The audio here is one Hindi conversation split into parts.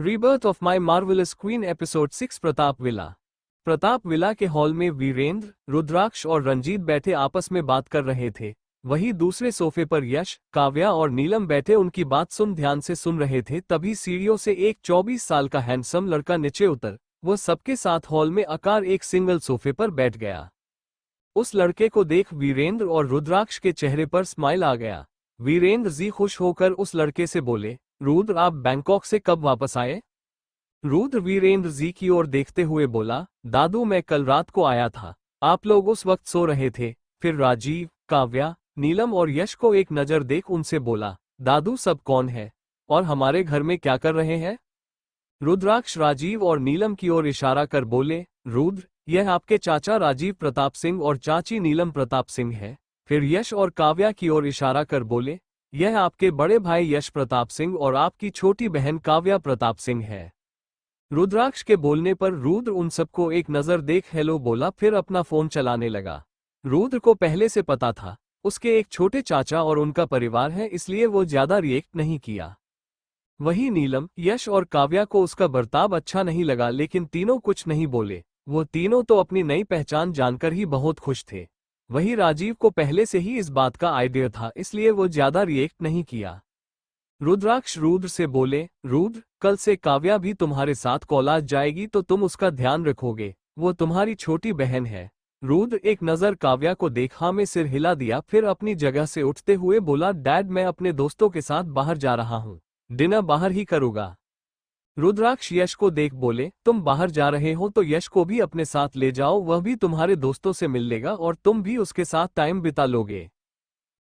Rebirth of my marvellous queen episode 6 Pratap villa. Pratap villa के हॉल में वीरेंद्र, रुद्राक्ष और रंजीत बैठे आपस में बात कर रहे थे। वहीं दूसरे सोफे पर यश, काव्या और नीलम बैठे उनकी बात ध्यान से सुन रहे थे। तभी सीढ़ियों से एक 24 साल का हैंडसम लड़का नीचे उतर वह सबके साथ हॉल में आकार एक सिंगल सोफे पर बैठ गया। उस लड़के को देख वीरेंद्र और रुद्राक्ष के चेहरे पर स्माइल आ गया। वीरेंद्र जी खुश होकर उस लड़के से बोले, रुद्र आप बैंकॉक से कब वापस आए? रुद्र वीरेंद्र जी की ओर देखते हुए बोला, दादू मैं कल रात को आया था। आप लोग उस वक्त सो रहे थे। फिर राजीव, काव्या, नीलम और यश को एक नजर देख उनसे बोला, दादू सब कौन है और हमारे घर में क्या कर रहे हैं? रुद्राक्ष राजीव और नीलम की ओर इशारा कर बोले, रुद्र यह आपके चाचा राजीव प्रताप सिंह और चाची नीलम प्रताप सिंह है। फिर यश और काव्या की ओर इशारा कर बोले, यह आपके बड़े भाई यश प्रताप सिंह और आपकी छोटी बहन काव्या प्रताप सिंह है। रुद्राक्ष के बोलने पर रुद्र उन सबको एक नजर देख हेलो बोला, फिर अपना फोन चलाने लगा। रुद्र को पहले से पता था उसके एक छोटे चाचा और उनका परिवार है, इसलिए वो ज्यादा रिएक्ट नहीं किया। वहीं नीलम, यश और काव्या को उसका बर्ताव अच्छा नहीं लगा, लेकिन तीनों कुछ नहीं बोले। वो तीनों तो अपनी नई पहचान जानकर ही बहुत खुश थे। वहीं राजीव को पहले से ही इस बात का आइडिया था, इसलिए वो ज्यादा रिएक्ट नहीं किया। रुद्राक्ष रुद्र से बोले, रुद्र कल से काव्या भी तुम्हारे साथ कॉलेज जाएगी तो तुम उसका ध्यान रखोगे, वो तुम्हारी छोटी बहन है। रुद्र एक नजर काव्या को देखा में सिर हिला दिया, फिर अपनी जगह से उठते हुए बोला, डैड मैं अपने दोस्तों के साथ बाहर जा रहा हूँ, डिनर बाहर ही करूँगा। रुद्राक्ष यश को देख बोले, तुम बाहर जा रहे हो तो यश को भी अपने साथ ले जाओ, वह भी तुम्हारे दोस्तों से मिल लेगा और तुम भी उसके साथ टाइम बिता लोगे।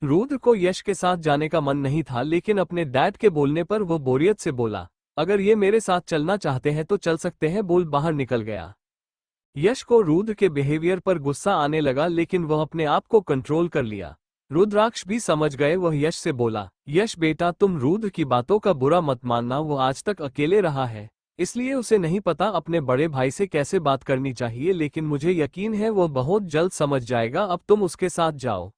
रुद्र को यश के साथ जाने का मन नहीं था, लेकिन अपने डैड के बोलने पर वो बोरियत से बोला, अगर ये मेरे साथ चलना चाहते हैं तो चल सकते हैं, बोल बाहर निकल गया। यश को रुद्र के बिहेवियर पर गुस्सा आने लगा, लेकिन वह अपने आप को कंट्रोल कर लिया। रुद्राक्ष भी समझ गए, वह यश से बोला, यश बेटा तुम रुद्र की बातों का बुरा मत मानना, वो आज तक अकेले रहा है, इसलिए उसे नहीं पता अपने बड़े भाई से कैसे बात करनी चाहिए, लेकिन मुझे यकीन है वो बहुत जल्द समझ जाएगा, अब तुम उसके साथ जाओ।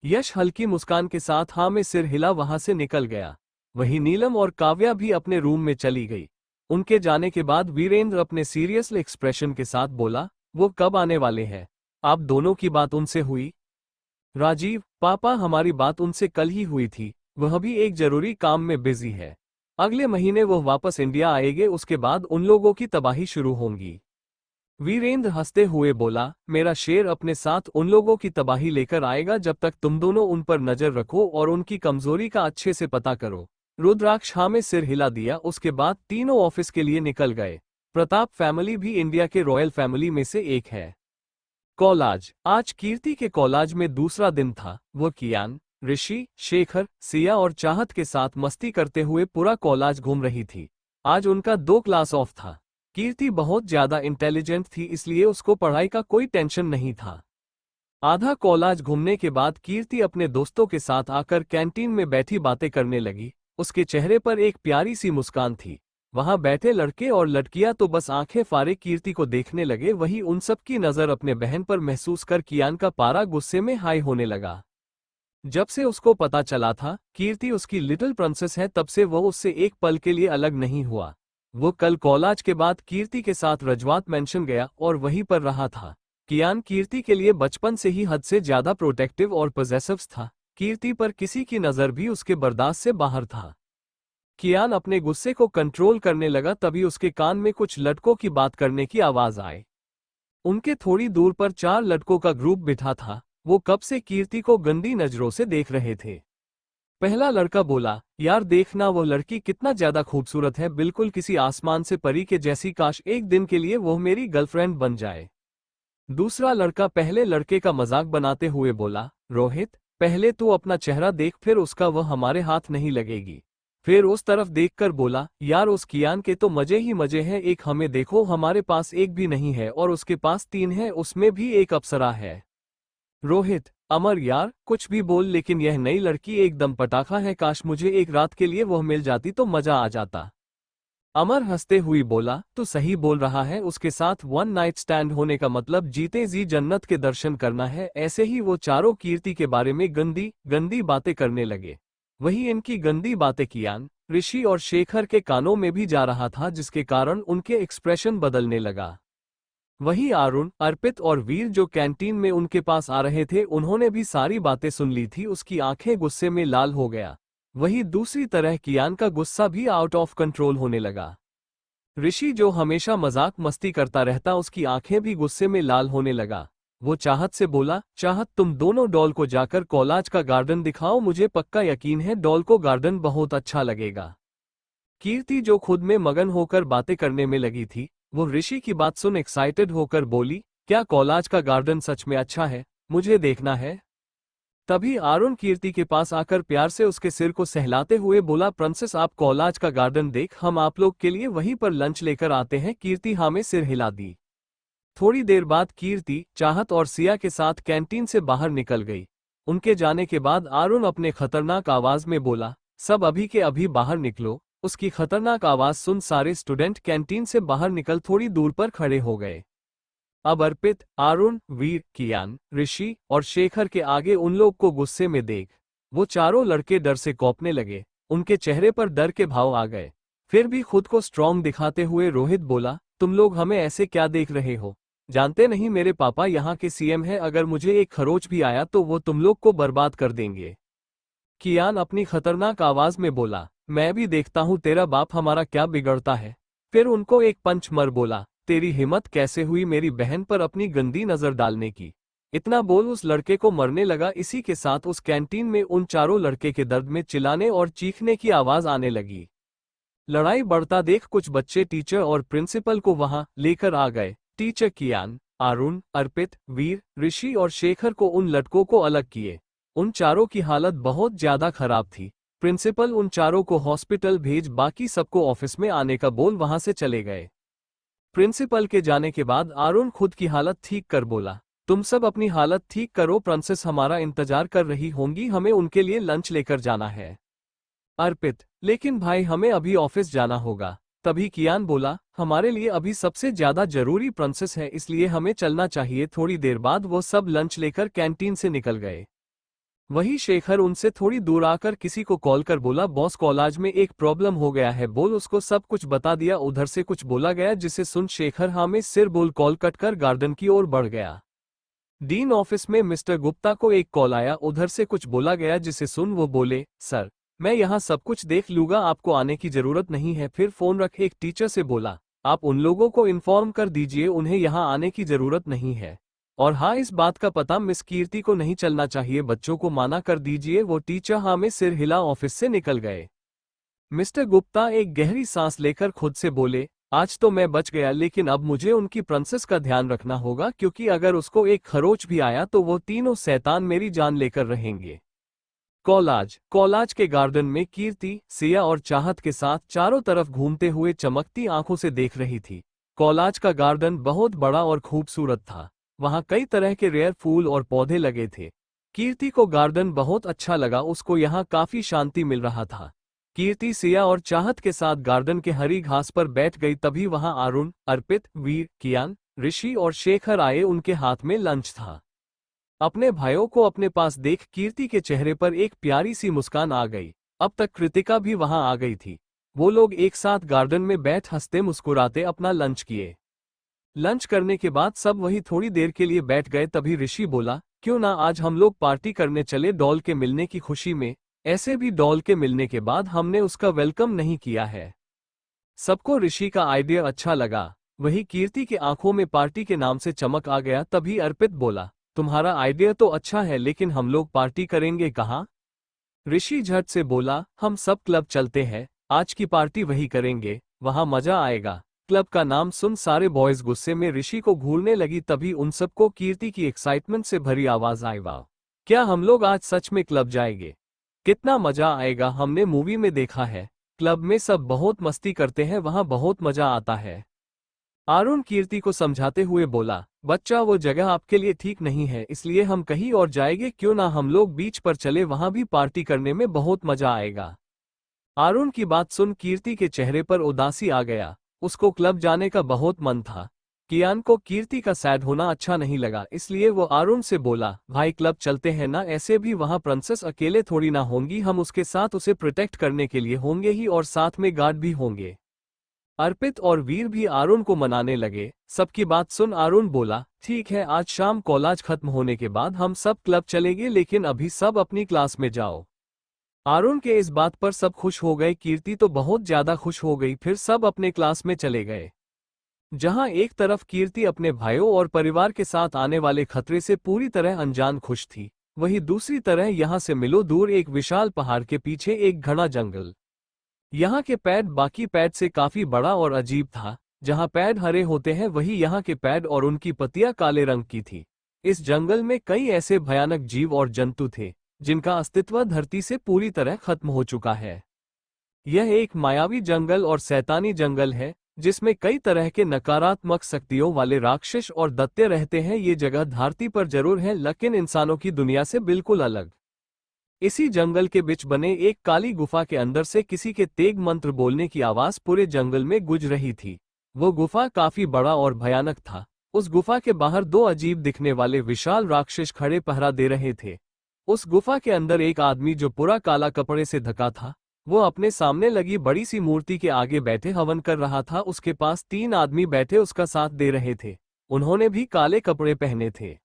यश हल्की मुस्कान के साथ हाँ में सिर हिला वहां से निकल गया। वहीं नीलम और काव्या भी अपने रूम में चली गई। उनके जाने के बाद वीरेंद्र अपने सीरियस एक्सप्रेशन के साथ बोला, वो कब आने वाले हैं? आप दोनों की बात उनसे हुई? राजीव, पापा हमारी बात उनसे कल ही हुई थी, वह भी एक जरूरी काम में बिजी है। अगले महीने वो वापस इंडिया आएंगे, उसके बाद उन लोगों की तबाही शुरू होगी। वीरेंद्र हंसते हुए बोला, मेरा शेर अपने साथ उन लोगों की तबाही लेकर आएगा, जब तक तुम दोनों उन पर नजर रखो और उनकी कमजोरी का अच्छे से पता करो। रुद्राक्ष हाँ में सिर हिला दिया। उसके बाद तीनों ऑफिस के लिए निकल गए। प्रताप फैमिली भी इंडिया के रॉयल फैमिली में से एक है। कॉलेज, आज कीर्ति के कॉलेज में दूसरा दिन था। वो कियान, ऋषि, शेखर, सिया और चाहत के साथ मस्ती करते हुए पूरा कॉलेज घूम रही थी। आज उनका 2 क्लास ऑफ था। कीर्ति बहुत ज्यादा इंटेलिजेंट थी, इसलिए उसको पढ़ाई का कोई टेंशन नहीं था। आधा कॉलेज घूमने के बाद कीर्ति अपने दोस्तों के साथ आकर कैंटीन में बैठी बातें करने लगी। उसके चेहरे पर एक प्यारी सी मुस्कान थी। वहां बैठे लड़के और लड़कियां तो बस आंखें फाड़े कीर्ति को देखने लगे। वहीं उन सब की नजर अपने बहन पर महसूस कर कियान का पारा गुस्से में हाई होने लगा। जब से उसको पता चला था कीर्ति उसकी लिटिल प्रिंसेस है, तब से वो उससे एक पल के लिए अलग नहीं हुआ। वो कल कॉलेज के बाद कीर्ति के साथ रजवात मेंशन गया और वहीं पर रहा था। कियान कीर्ति के लिए बचपन से ही हद से ज्यादा प्रोटेक्टिव और पॉसेसिव था। कीर्ति पर किसी की नजर भी उसके बर्दाश्त से बाहर था। कियान अपने गुस्से को कंट्रोल करने लगा, तभी उसके कान में कुछ लड़कों की बात करने की आवाज आई। उनके थोड़ी दूर पर 4 लड़कों का ग्रुप बिठा था। वो कब से कीर्ति को गंदी नजरों से देख रहे थे। पहला लड़का बोला, यार देखना वो लड़की कितना ज्यादा खूबसूरत है, बिल्कुल किसी आसमान से परी के जैसी, काश एक दिन के लिए वो मेरी गर्लफ्रेंड बन जाए। दूसरा लड़का पहले लड़के का मजाक बनाते हुए बोला, रोहित पहले तू अपना चेहरा देख, फिर उसका वह हमारे हाथ नहीं लगेगी। फिर उस तरफ देखकर बोला, यार उस कियान के तो मजे ही मजे हैं, एक हमें देखो, हमारे पास एक भी नहीं है और उसके पास 3 है, उसमें भी एक अप्सरा है। रोहित, अमर यार कुछ भी बोल, लेकिन यह नई लड़की एकदम पटाखा है, काश मुझे एक रात के लिए वह मिल जाती तो मजा आ जाता। अमर हंसते हुए बोला, तू सही बोल रहा है, उसके साथ 1 नाइट स्टैंड होने का मतलब जीते जी जन्नत के दर्शन करना है। ऐसे ही वो चारों कीर्ति के बारे में गंदी गंदी बातें करने लगे। वही इनकी गंदी बातें कियान, ऋषि और शेखर के कानों में भी जा रहा था, जिसके कारण उनके एक्सप्रेशन बदलने लगा। वहीं अरुण, अर्पित और वीर जो कैंटीन में उनके पास आ रहे थे, उन्होंने भी सारी बातें सुन ली थी। उसकी आंखें गुस्से में लाल हो गया। वहीं दूसरी तरह कियान का गुस्सा भी आउट ऑफ कंट्रोल होने लगा। ऋषि जो हमेशा मजाक मस्ती करता रहता, उसकी आंखें भी गुस्से में लाल होने लगा। वो चाहत से बोला, चाहत तुम दोनों डॉल को जाकर कॉलेज का गार्डन दिखाओ, मुझे पक्का यकीन है डॉल को गार्डन बहुत अच्छा लगेगा। कीर्ति जो खुद में मगन होकर बातें करने में लगी थी, वो ऋषि की बात सुन एक्साइटेड होकर बोली, क्या कॉलेज का गार्डन सच में अच्छा है? मुझे देखना है। तभी अरुण कीर्ति के पास आकर प्यार से उसके सिर को सहलाते हुए बोला, प्रिंसेस आप कॉलेज का गार्डन देख, हम आप लोग के लिए वहीं पर लंच लेकर आते हैं। कीर्ति हाँ में सिर हिला दी। थोड़ी देर बाद कीर्ति, चाहत और सिया के साथ कैंटीन से बाहर निकल गई। उनके जाने के बाद अरुण अपने खतरनाक आवाज में बोला, सब अभी के अभी बाहर निकलो। उसकी खतरनाक आवाज सुन सारे स्टूडेंट कैंटीन से बाहर निकल थोड़ी दूर पर खड़े हो गए। अब अर्पित, अरुण, वीर, कियान, ऋषि और शेखर के आगे उन लोग को गुस्से में देख वो चारों लड़के डर से कौंपने लगे। उनके चेहरे पर डर के भाव आ गए। फिर भी खुद को स्ट्रांग दिखाते हुए रोहित बोला, तुम लोग हमें ऐसे क्या देख रहे हो? जानते नहीं मेरे पापा यहाँ के सीएम है, अगर मुझे एक खरोच भी आया तो वो तुम लोग को बर्बाद कर देंगे। कियान अपनी खतरनाक आवाज में बोला, मैं भी देखता हूँ तेरा बाप हमारा क्या बिगड़ता है। फिर उनको एक पंच मर बोला, तेरी हिम्मत कैसे हुई मेरी बहन पर अपनी गंदी नजर डालने की? इतना बोल उस लड़के को मरने लगा। इसी के साथ उस कैंटीन में उन चारों लड़के के दर्द में चिल्लाने और चीखने की आवाज आने लगी। लड़ाई बढ़ता देख कुछ बच्चे टीचर और प्रिंसिपल को वहां लेकर आ गए। टीचर कियान, अरुण, अर्पित, वीर, ऋषि और शेखर को उन लड़कों को अलग किए। उन चारों की हालत बहुत ज्यादा खराब थी। प्रिंसिपल उन चारों को हॉस्पिटल भेज बाकी सबको ऑफिस में आने का बोल वहां से चले गए। प्रिंसिपल के जाने के बाद अरुण खुद की हालत ठीक कर बोला, तुम सब अपनी हालत ठीक करो, प्रिंसेस हमारा इंतजार कर रही होंगी, हमें उनके लिए लंच लेकर जाना है। अर्पित, लेकिन भाई हमें अभी ऑफिस जाना होगा। तभी कियान बोला, हमारे लिए अभी सबसे ज्यादा जरूरी प्रिंसेस है, इसलिए हमें चलना चाहिए। थोड़ी देर बाद वो सब लंच लेकर कैंटीन से निकल गए। वही शेखर उनसे थोड़ी दूर आकर किसी को कॉल कर बोला, बॉस कॉलेज में एक प्रॉब्लम हो गया है। बोल उसको सब कुछ बता दिया। उधर से कुछ बोला गया जिसे सुन शेखर हाँ में सिर बोल कॉल कट कर गार्डन की ओर बढ़ गया। डीन ऑफिस में मिस्टर गुप्ता को एक कॉल आया। उधर से कुछ बोला गया जिसे सुन वो बोले, सर मैं यहाँ सब कुछ देख लूंगा, आपको आने की जरूरत नहीं है। फिर फोन रख एक टीचर से बोला, आप उन लोगों को इन्फॉर्म कर दीजिए उन्हें यहाँ आने की जरूरत नहीं है। और हाँ, इस बात का पता मिस कीर्ति को नहीं चलना चाहिए, बच्चों को माना कर दीजिए। वो टीचर हाँ में सिर हिला ऑफिस से निकल गए। मिस्टर गुप्ता एक गहरी सांस लेकर खुद से बोले, आज तो मैं बच गया, लेकिन अब मुझे उनकी प्रिंसेस का ध्यान रखना होगा, क्योंकि अगर उसको एक खरोच भी आया तो वो तीनों शैतान मेरी जान लेकर रहेंगे। कॉलेज के गार्डन में कीर्ति, सिया और चाहत के साथ चारों तरफ घूमते हुए चमकती आंखों से देख रही थी। कॉलेज का गार्डन बहुत बड़ा और खूबसूरत था। वहां कई तरह के रेयर फूल और पौधे लगे थे। कीर्ति को गार्डन बहुत अच्छा लगा, उसको यहाँ काफी शांति मिल रहा था। कीर्ति सिया और चाहत के साथ गार्डन के हरी घास पर बैठ गई। तभी वहां अरुण, अर्पित, वीर, कियान, ऋषि और शेखर आए। उनके हाथ में लंच था। अपने भाइयों को अपने पास देख कीर्ति के चेहरे पर एक प्यारी सी मुस्कान आ गई। अब तक कृतिका भी वहां आ गई थी। वो लोग एक साथ गार्डन में बैठ हंसते मुस्कुराते अपना लंच किए। लंच करने के बाद सब वही थोड़ी देर के लिए बैठ गए। तभी ऋषि बोला, क्यों ना आज हम लोग पार्टी करने चले, डॉल के मिलने की खुशी में। ऐसे भी डॉल के मिलने के बाद हमने उसका वेलकम नहीं किया है। सबको ऋषि का आइडिया अच्छा लगा। वही कीर्ति की आंखों में पार्टी के नाम से चमक आ गया। तभी अर्पित बोला, तुम्हारा आइडिया तो अच्छा है, लेकिन हम लोग पार्टी करेंगे कहाँ? ऋषि झट से बोला, हम सब क्लब चलते हैं, आज की पार्टी वही करेंगे, वहां मजा आएगा। क्लब का नाम सुन सारे बॉयज गुस्से में ऋषि को घूरने लगी। तभी उन सबको कीर्ति की एक्साइटमेंट से भरी आवाज आई, वाह, क्या हम लोग आज सच में क्लब जाएंगे? कितना मजा आएगा, हमने मूवी में देखा है, क्लब में सब बहुत मस्ती करते हैं, वहां बहुत मजा आता है। अरुण कीर्ति को समझाते हुए बोला, बच्चा वो जगह आपके लिए ठीक नहीं है, इसलिए हम कहीं और जाएंगे, क्यों ना हम लोग बीच पर चले, वहां भी पार्टी करने में बहुत मजा आएगा। अरुण की बात सुन कीर्ति के चेहरे पर उदासी आ गया। उसको क्लब जाने का बहुत मन था, कियान को कीर्ति का सैड होना अच्छा नहीं लगा, इसलिए वो अरुण से बोला, भाई क्लब चलते हैं ना, ऐसे भी वहाँ प्रिंसेस अकेले थोड़ी ना होंगी, हम उसके साथ उसे प्रोटेक्ट करने के लिए होंगे ही और साथ में गार्ड भी होंगे। अर्पित और वीर भी अरुण को मनाने लगे। सबकी बात सुन अरुण बोला, ठीक है, आज शाम कॉलेज खत्म होने के बाद हम सब क्लब चलेंगे, लेकिन अभी सब अपनी क्लास में जाओ। अरुण के इस बात पर सब खुश हो गए, कीर्ति तो बहुत ज्यादा खुश हो गई। फिर सब अपने क्लास में चले गए। जहां एक तरफ कीर्ति अपने भाइयों और परिवार के साथ आने वाले खतरे से पूरी तरह अनजान खुश थी, वहीं दूसरी तरह यहां से मिलो दूर एक विशाल पहाड़ के पीछे एक घना जंगल। यहाँ के पेड़ बाकी पेड़ से काफी बड़ा और अजीब था। जहाँ पेड़ हरे होते हैं वही यहाँ के पेड़ और उनकी पत्तियां काले रंग की थी। इस जंगल में कई ऐसे भयानक जीव और जंतु थे जिनका अस्तित्व धरती से पूरी तरह खत्म हो चुका है। यह एक मायावी जंगल और शैतानी जंगल है जिसमें कई तरह के नकारात्मक शक्तियों वाले राक्षस और दैत्य रहते हैं। ये जगह धरती पर जरूर है लेकिन इंसानों की दुनिया से बिल्कुल अलग। इसी जंगल के बीच बने एक काली गुफा के अंदर से किसी के तेग मंत्र बोलने की आवाज पूरे जंगल में गूंज रही थी। वो गुफा काफी बड़ा और भयानक था। उस गुफा के बाहर दो अजीब दिखने वाले विशाल राक्षस खड़े पहरा दे रहे थे। उस गुफा के अंदर एक आदमी जो पूरा काला कपड़े से ढका था, वो अपने सामने लगी बड़ी सी मूर्ति के आगे बैठे हवन कर रहा था। उसके पास 3 आदमी बैठे उसका साथ दे रहे थे। उन्होंने भी काले कपड़े पहने थे।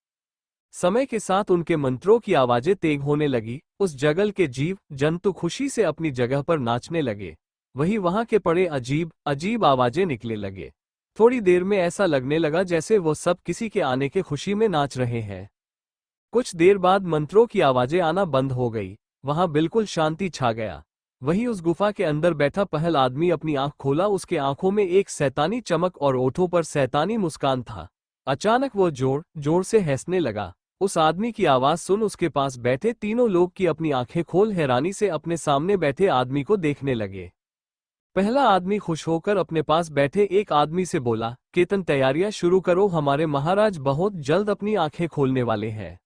समय के साथ उनके मंत्रों की आवाजें तेज होने लगी। उस जंगल के जीव जंतु खुशी से अपनी जगह पर नाचने लगे। वहीं वहां के पड़े अजीब अजीब आवाजें निकलने लगे। थोड़ी देर में ऐसा लगने लगा जैसे वो सब किसी के आने के खुशी में नाच रहे हैं। कुछ देर बाद मंत्रों की आवाजें आना बंद हो गई। वहां बिल्कुल शांति छा गया। वहीं उस गुफा के अंदर बैठा पहल आदमी अपनी आंख खोला। उसके आंखों में एक शैतानी चमक और ओठों पर शैतानी मुस्कान था। अचानक वो जोर जोर से हंसने लगा। उस आदमी की आवाज सुन उसके पास बैठे तीनों लोग की अपनी आंखें खोल हैरानी से अपने सामने बैठे आदमी को देखने लगे। पहला आदमी खुश होकर अपने पास बैठे एक आदमी से बोला, केतन तैयारियां शुरू करो, हमारे महाराज बहुत जल्द अपनी आंखें खोलने वाले हैं।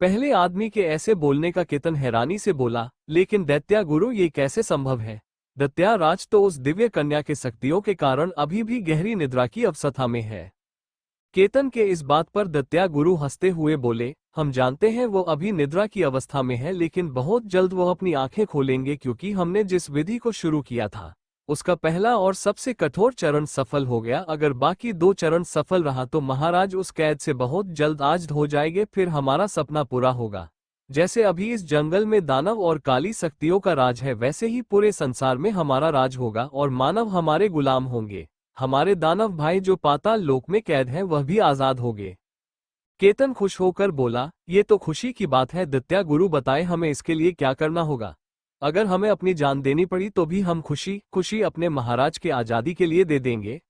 पहले आदमी के ऐसे बोलने का केतन हैरानी से बोला, लेकिन दैत्या गुरु ये कैसे संभव है? दैत्या राज तो उस दिव्य कन्या के शक्तियों के कारण अभी भी गहरी निद्रा की अवस्था में है। केतन के इस बात पर दैत्या गुरु हंसते हुए बोले, हम जानते हैं वो अभी निद्रा की अवस्था में है, लेकिन बहुत जल्द वो अपनी आंखें खोलेंगे क्योंकि हमने जिस विधि को शुरू किया था उसका पहला और सबसे कठोर चरण सफल हो गया। अगर बाकी 2 चरण सफल रहा तो महाराज उस कैद से बहुत जल्द आजाद हो जाएंगे, फिर हमारा सपना पूरा होगा। जैसे अभी इस जंगल में दानव और काली शक्तियों का राज है, वैसे ही पूरे संसार में हमारा राज होगा और मानव हमारे गुलाम होंगे। हमारे दानव भाई जो पाताल लोक में कैद हैं वह भी आजाद होंगे। केतन खुश होकर बोला, ये तो खुशी की बात है। दैत्या गुरु बताए हमें इसके लिए क्या करना होगा। अगर हमें अपनी जान देनी पड़ी तो भी हम खुशी खुशी अपने महाराज के आजादी के लिए दे देंगे।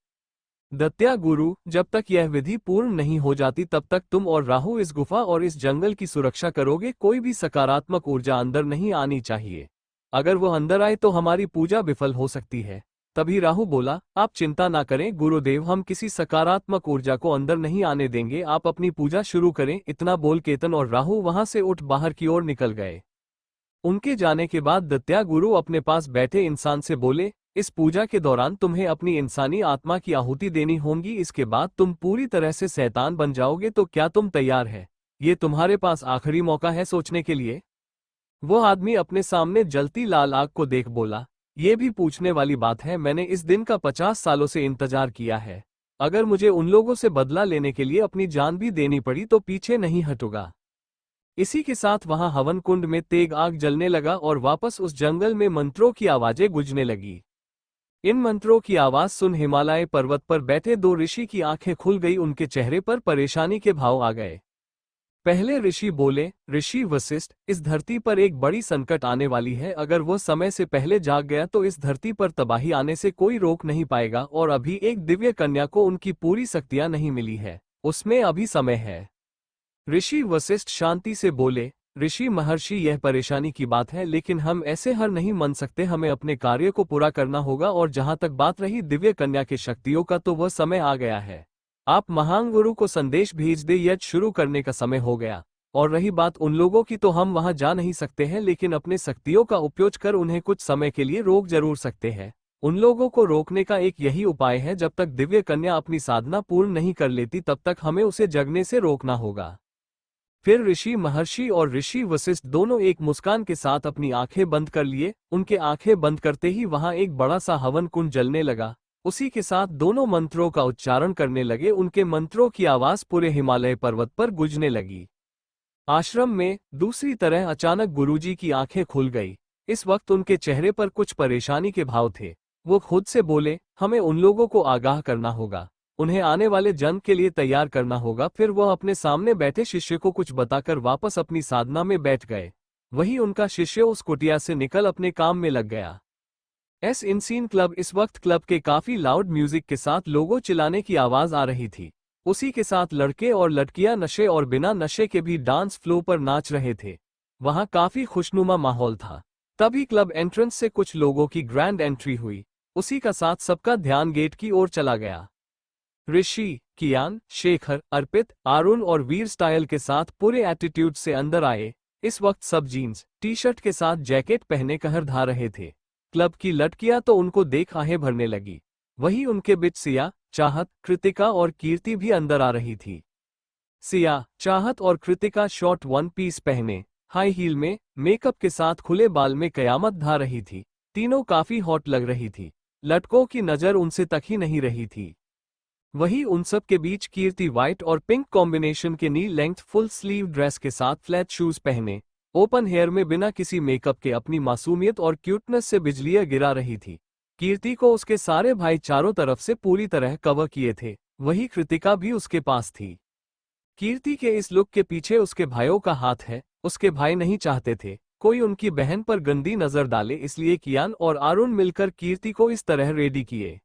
दैत्या गुरु, जब तक यह विधि पूर्ण नहीं हो जाती तब तक तुम और राहु इस गुफा और इस जंगल की सुरक्षा करोगे। कोई भी सकारात्मक ऊर्जा अंदर नहीं आनी चाहिए। अगर वो अंदर आए तो हमारी पूजा विफल हो सकती है। तभी राहु बोला, आप चिंता ना करें गुरुदेव, हम किसी सकारात्मक ऊर्जा को अंदर नहीं आने देंगे, आप अपनी पूजा शुरू करें। इतना बोल केतन और राहु वहां से उठ बाहर की ओर निकल गए। उनके जाने के बाद दैत्या गुरु अपने पास बैठे इंसान से बोले, इस पूजा के दौरान तुम्हें अपनी इंसानी आत्मा की आहुति देनी होगी। इसके बाद तुम पूरी तरह से शैतान बन जाओगे। तो क्या तुम तैयार है? ये तुम्हारे पास आखिरी मौका है सोचने के लिए। वो आदमी अपने सामने जलती लाल आग को देख बोला, ये भी पूछने वाली बात है, मैंने इस दिन का 50 सालों से इंतजार किया है। अगर मुझे उन लोगों से बदला लेने के लिए अपनी जान भी देनी पड़ी तो पीछे नहीं हटूंगा। इसी के साथ वहां हवन कुंड में तेज आग जलने लगा और वापस उस जंगल में मंत्रों की आवाजें गूंजने लगी। इन मंत्रों की आवाज सुन हिमालय पर्वत पर बैठे 2 ऋषि की आंखें खुल गई। उनके चेहरे पर परेशानी के भाव आ गए। पहले ऋषि बोले, ऋषि वशिष्ठ, इस धरती पर एक बड़ी संकट आने वाली है। अगर वो समय से पहले जाग गया तो इस धरती पर तबाही आने से कोई रोक नहीं पाएगा। और अभी एक दिव्य कन्या को उनकी पूरी शक्तियां नहीं मिली है, उसमें अभी समय है। ऋषि वशिष्ठ शांति से बोले, ऋषि महर्षि, यह परेशानी की बात है, लेकिन हम ऐसे हर नहीं मन सकते। हमें अपने कार्य को पूरा करना होगा। और जहां तक बात रही दिव्य कन्या के शक्तियों का, तो वह समय आ गया है। आप महान गुरु को संदेश भेज दे, यज्ञ शुरू करने का समय हो गया। और रही बात उन लोगों की, तो हम वहां जा नहीं सकते हैं, लेकिन अपने शक्तियों का उपयोग कर उन्हें कुछ समय के लिए रोक जरूर सकते हैं। उन लोगों को रोकने का एक यही उपाय है, जब तक दिव्य कन्या अपनी साधना पूर्ण नहीं कर लेती तब तक हमें उसे जगने से रोकना होगा। फिर ऋषि महर्षि और ऋषि वशिष्ठ दोनों एक मुस्कान के साथ अपनी आंखें बंद कर लिए। उनके आंखें बंद करते ही वहां एक बड़ा सा हवन कुंड जलने लगा। उसी के साथ दोनों मंत्रों का उच्चारण करने लगे। उनके मंत्रों की आवाज पूरे हिमालय पर्वत पर गूंजने लगी। आश्रम में दूसरी तरह अचानक गुरुजी की आंखें खुल गई। इस वक्त उनके चेहरे पर कुछ परेशानी के भाव थे। वो खुद से बोले, हमें उन लोगों को आगाह करना होगा, उन्हें आने वाले जंग के लिए तैयार करना होगा। फिर वह अपने सामने बैठे शिष्य को कुछ बताकर वापस अपनी साधना में बैठ गए। वही उनका शिष्य उस कुटिया से निकल अपने काम में लग गया। एस इनसीन क्लब। इस वक्त क्लब के काफी लाउड म्यूजिक के साथ लोगों चिल्लाने की आवाज आ रही थी। उसी के साथ लड़के और लड़कियां नशे और बिना नशे के भी डांस फ्लो पर नाच रहे थे। वहां काफी खुशनुमा माहौल था। तभी क्लब एंट्रेंस से कुछ लोगों की ग्रैंड एंट्री हुई। उसी का साथ सबका ध्यान गेट की ओर चला गया। ऋषि, कियान, शेखर, अर्पित, आरुण और वीर स्टाइल के साथ पूरे एटीट्यूड से अंदर आए। इस वक्त सब जीन्स टी शर्ट के साथ जैकेट पहने कहर ढा रहे थे। क्लब की लड़कियां तो उनको देख आहें भरने लगी। वही उनके बीच सिया, चाहत, कृतिका और कीर्ति भी अंदर आ रही थी। सिया, चाहत और कृतिका शॉर्ट वन पीस पहने, हाई हील में, मेकअप के साथ खुले बाल में कयामत ढा रही थी। तीनों काफी हॉट लग रही थी। लड़कों की नजर उनसे तक ही नहीं रही थी। वही उन सब के बीच कीर्ति व्हाइट और पिंक कॉम्बिनेशन के नी लेंथ फुल स्लीव ड्रेस के साथ फ्लैट शूज पहने, ओपन हेयर में बिना किसी मेकअप के अपनी मासूमियत और क्यूटनेस से बिजलियां गिरा रही थी। कीर्ति को उसके सारे भाई चारों तरफ से पूरी तरह कवर किए थे। वही कृतिका भी उसके पास थी। कीर्ति के इस लुक के पीछे उसके भाइयों का हाथ है। उसके भाई नहीं चाहते थे कोई उनकी बहन पर गंदी नजर डाले, इसलिए कियान और आरुण मिलकर कीर्ति को इस तरह रेडी किए।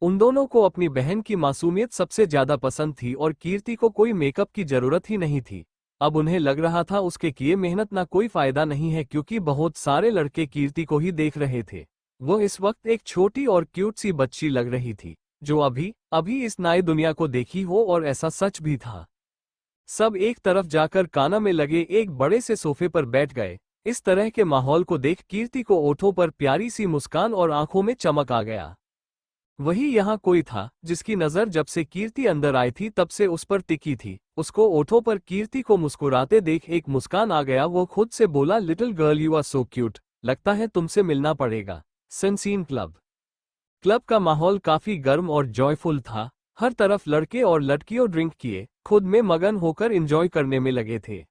उन दोनों को अपनी बहन की मासूमियत सबसे ज्यादा पसंद थी और कीर्ति को कोई मेकअप की जरूरत ही नहीं थी। अब उन्हें लग रहा था उसके किए मेहनत ना कोई फायदा नहीं है, क्योंकि बहुत सारे लड़के कीर्ति को ही देख रहे थे। वो इस वक्त एक छोटी और क्यूट सी बच्ची लग रही थी, जो अभी अभी इस नई दुनिया को देखी हो, और ऐसा सच भी था। सब एक तरफ जाकर काना में लगे एक बड़े से सोफे पर बैठ गए। इस तरह के माहौल को देख कीर्ति को ओठों पर प्यारी सी मुस्कान और आंखों में चमक आ गया। वही यहाँ कोई था जिसकी नजर जब से कीर्ति अंदर आई थी तब से उस पर टिकी थी। उसको ओठों पर कीर्ति को मुस्कुराते देख एक मुस्कान आ गया। वो खुद से बोला, little girl you are so cute, लगता है तुमसे मिलना पड़ेगा। सनसीन क्लब। क्लब का माहौल काफी गर्म और जॉयफुल था। हर तरफ लड़के और लड़कियों ड्रिंक किए खुद में मगन होकर एंजॉय करने में लगे थे।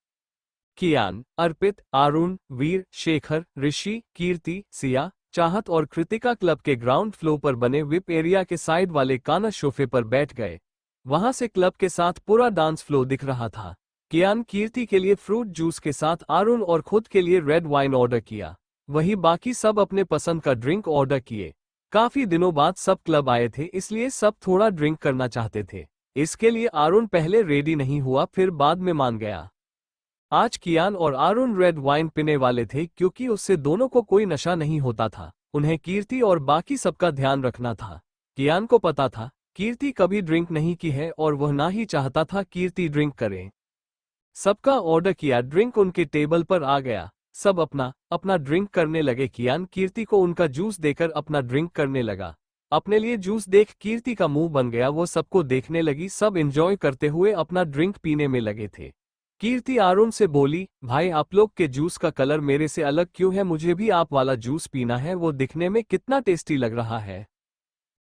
कियान, अर्पित, आरुण, वीर, शेखर, ऋषि, कीर्ति, सिया, चाहत और कृतिका क्लब के ग्राउंड फ्लोर पर बने विप एरिया के साइड वाले काना सोफे पर बैठ गए। वहां से क्लब के साथ पूरा डांस फ्लोर दिख रहा था। कियान कीर्ति के लिए फ्रूट जूस के साथ आरुण और खुद के लिए रेड वाइन ऑर्डर किया। वही बाकी सब अपने पसंद का ड्रिंक ऑर्डर किए। काफी दिनों बाद सब क्लब आए थे, इसलिए सब थोड़ा ड्रिंक करना चाहते थे। इसके लिए आरुण पहले रेडी नहीं हुआ, फिर बाद में मान गया। आज कियान और आरुण रेड वाइन पीने वाले थे, क्योंकि उससे दोनों को कोई नशा नहीं होता था। उन्हें कीर्ति और बाकी सबका ध्यान रखना था। कियान को पता था कीर्ति कभी ड्रिंक नहीं की है और वह ना ही चाहता था कीर्ति ड्रिंक करे। सबका ऑर्डर किया ड्रिंक उनके टेबल पर आ गया। सब अपना अपना ड्रिंक करने लगे। कियान कीर्ति को उनका जूस देकर अपना ड्रिंक करने लगा। अपने लिए जूस देख कीर्ति का मुंह बन गया। वो सबको देखने लगी। सब एंजॉय करते हुए अपना ड्रिंक पीने में लगे थे। कीर्ति आरुण से बोली, भाई आप लोग के जूस का कलर मेरे से अलग क्यों है? मुझे भी आप वाला जूस पीना है, वो दिखने में कितना टेस्टी लग रहा है।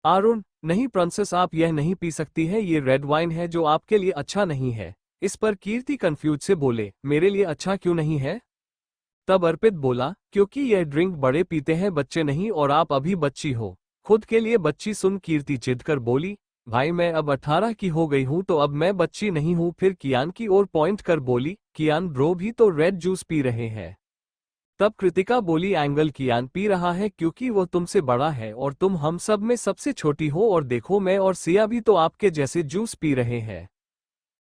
आरुण, नहीं प्रिंसेस, आप यह नहीं पी सकती है, ये रेड वाइन है जो आपके लिए अच्छा नहीं है। इस पर कीर्ति कंफ्यूज से बोले, मेरे लिए अच्छा क्यों नहीं है? तब अर्पित बोला, क्योंकि यह ड्रिंक बड़े पीते हैं, बच्चे नहीं, और आप अभी बच्ची हो। खुद के लिए बच्ची सुन कीर्ति चिढ़कर बोली, भाई मैं अब 18 की हो गई हूं तो अब मैं बच्ची नहीं हूं। फिर कियान की ओर पॉइंट कर बोली, कियान ब्रो भी तो रेड जूस पी रहे हैं। तब कृतिका बोली, एंगल कियान पी रहा है क्योंकि वो तुमसे बड़ा है और तुम हम सब में सबसे छोटी हो, और देखो मैं और सिया भी तो आपके जैसे जूस पी रहे हैं।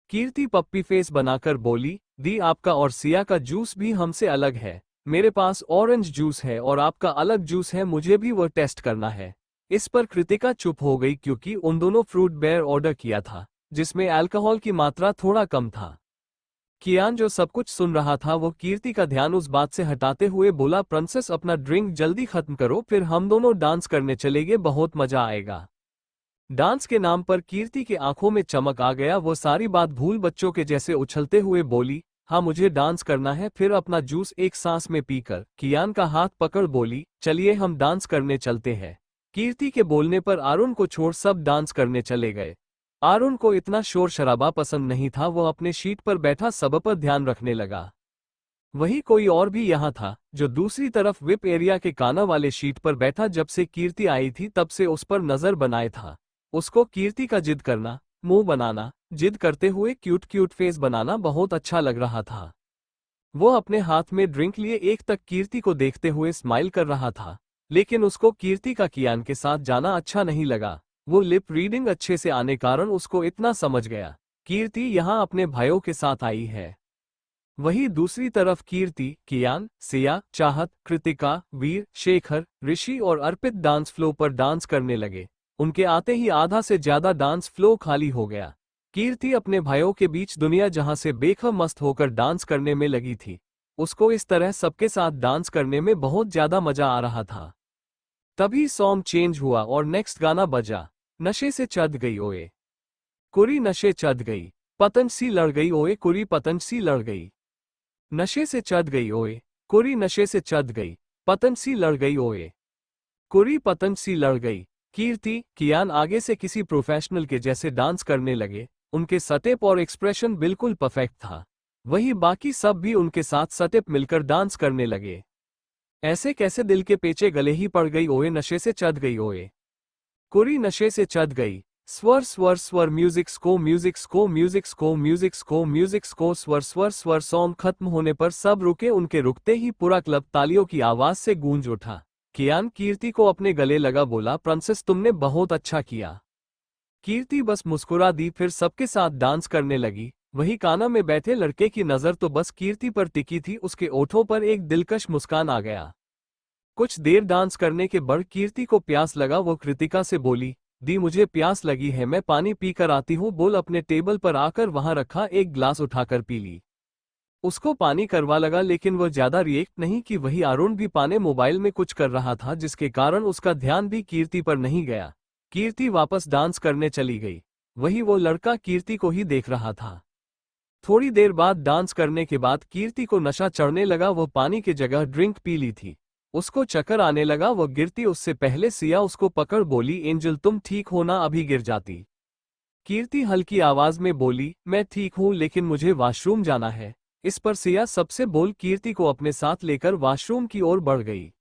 कीर्ति पप्पी फेस बनाकर बोली, दी आपका और सिया का जूस भी हमसे अलग है। मेरे पास ऑरेंज जूस है और आपका अलग जूस है, मुझे भी वो टेस्ट करना है। इस पर कृतिका चुप हो गई, क्योंकि उन दोनों फ्रूट बेयर ऑर्डर किया था जिसमें अल्कोहल की मात्रा थोड़ा कम था। कियान जो सब कुछ सुन रहा था वो कीर्ति का ध्यान उस बात से हटाते हुए बोला, प्रिंसेस अपना ड्रिंक जल्दी खत्म करो, फिर हम दोनों डांस करने चलेंगे, बहुत मजा आएगा। डांस के नाम पर कीर्ति की आंखों में चमक आ गया। वो सारी बात भूल बच्चों के जैसे उछलते हुए बोली, हाँ मुझे डांस करना है। फिर अपना जूस एक सांस में पीकर कियान का हाथ पकड़ बोली, चलिए हम डांस करने चलते हैं। कीर्ति के बोलने पर अरुण को छोड़ सब डांस करने चले गए। अरुण को इतना शोर शराबा पसंद नहीं था, वो अपने शीट पर बैठा सब पर ध्यान रखने लगा। वही कोई और भी यहाँ था जो दूसरी तरफ विप एरिया के काना वाले शीट पर बैठा। जब से कीर्ति आई थी तब से उस पर नजर बनाए था। उसको कीर्ति का जिद करना, मुंह बनाना, जिद करते हुए क्यूट क्यूट फेस बनाना बहुत अच्छा लग रहा था। वो अपने हाथ में ड्रिंक लिए एक तक कीर्ति को देखते हुए स्माइल कर रहा था, लेकिन उसको कीर्ति का कियान के साथ जाना अच्छा नहीं लगा। वो लिप रीडिंग अच्छे से आने कारण उसको इतना समझ गया, कीर्ति यहाँ अपने भाइयों के साथ आई है। वहीं दूसरी तरफ कीर्ति, कियान, सिया, चाहत, कृतिका, वीर, शेखर, ऋषि और अर्पित डांस फ्लो पर डांस करने लगे। उनके आते ही आधा से ज्यादा डांस फ्लो खाली हो गया। कीर्ति अपने भाइयों के बीच दुनिया जहां से बेखबर मस्त होकर डांस करने में लगी थी। उसको इस तरह सबके साथ डांस करने में बहुत ज्यादा मजा आ रहा था। तभी सॉन्ग चेंज हुआ और नेक्स्ट गाना बजा, नशे से चढ़ गई ओए कुरी, नशे चढ़ गई, पतंग सी लड़ गई ओए कुरी, पतंग सी लड़ गई। नशे से चढ़ गई ओए कुरी, नशे से चढ़ गई, पतंग सी लड़ गई ओए कुरी, पतंग सी लड़ गई। कीर्ति, कियान आगे से किसी प्रोफेशनल के जैसे डांस करने लगे। उनके स्टेप और एक्सप्रेशन बिल्कुल परफेक्ट था। वही बाकी सब भी उनके साथ स्टेप मिलकर डांस करने लगे। ऐसे कैसे दिल के पेचे गले ही पड़ गई ओए, नशे से चढ़ गई ओए कुरी, नशे से चढ़ गई। स्वर स्वर स्वर, म्यूजिक स्को म्यूजिक स्को म्यूजिक स्को म्यूजिक स्को म्यूजिक स्को, स्वर स्वर स्वर। सॉन्ग खत्म होने पर सब रुके। उनके रुकते ही पूरा क्लब तालियों की आवाज से गूंज उठा। कियान कीर्ति को अपने गले लगा, बोला, प्रिंसेस तुमने बहुत अच्छा किया। कीर्ति बस मुस्कुरा दी, फिर सबके साथ डांस करने लगी। वही काना में बैठे लड़के की नजर तो बस कीर्ति पर टिकी थी। उसके ओठों पर एक दिलकश मुस्कान आ गया। कुछ देर डांस करने के बाद कीर्ति को प्यास लगा। वो कृतिका से बोली, दी मुझे प्यास लगी है, मैं पानी पी कर आती हूँ। बोल अपने टेबल पर आकर वहां रखा एक ग्लास उठाकर पी ली। उसको पानी करवा लगा, लेकिन वह ज्यादा रिएक्ट नहीं कि वही अरुण भी पाने मोबाइल में कुछ कर रहा था, जिसके कारण उसका ध्यान भी कीर्ति पर नहीं गया। कीर्ति वापस डांस करने चली गई। वही वो लड़का कीर्ति को ही देख रहा था। थोड़ी देर बाद डांस करने के बाद कीर्ति को नशा चढ़ने लगा। वह पानी की जगह ड्रिंक पी ली थी। उसको चक्कर आने लगा। वह गिरती उससे पहले सिया उसको पकड़ बोली, एंजल तुम ठीक हो ना, अभी गिर जाती। कीर्ति हल्की आवाज में बोली, मैं ठीक हूं लेकिन मुझे वॉशरूम जाना है। इस पर सिया सबसे बोल कीर्ति को अपने साथ लेकर वॉशरूम की ओर बढ़ गई।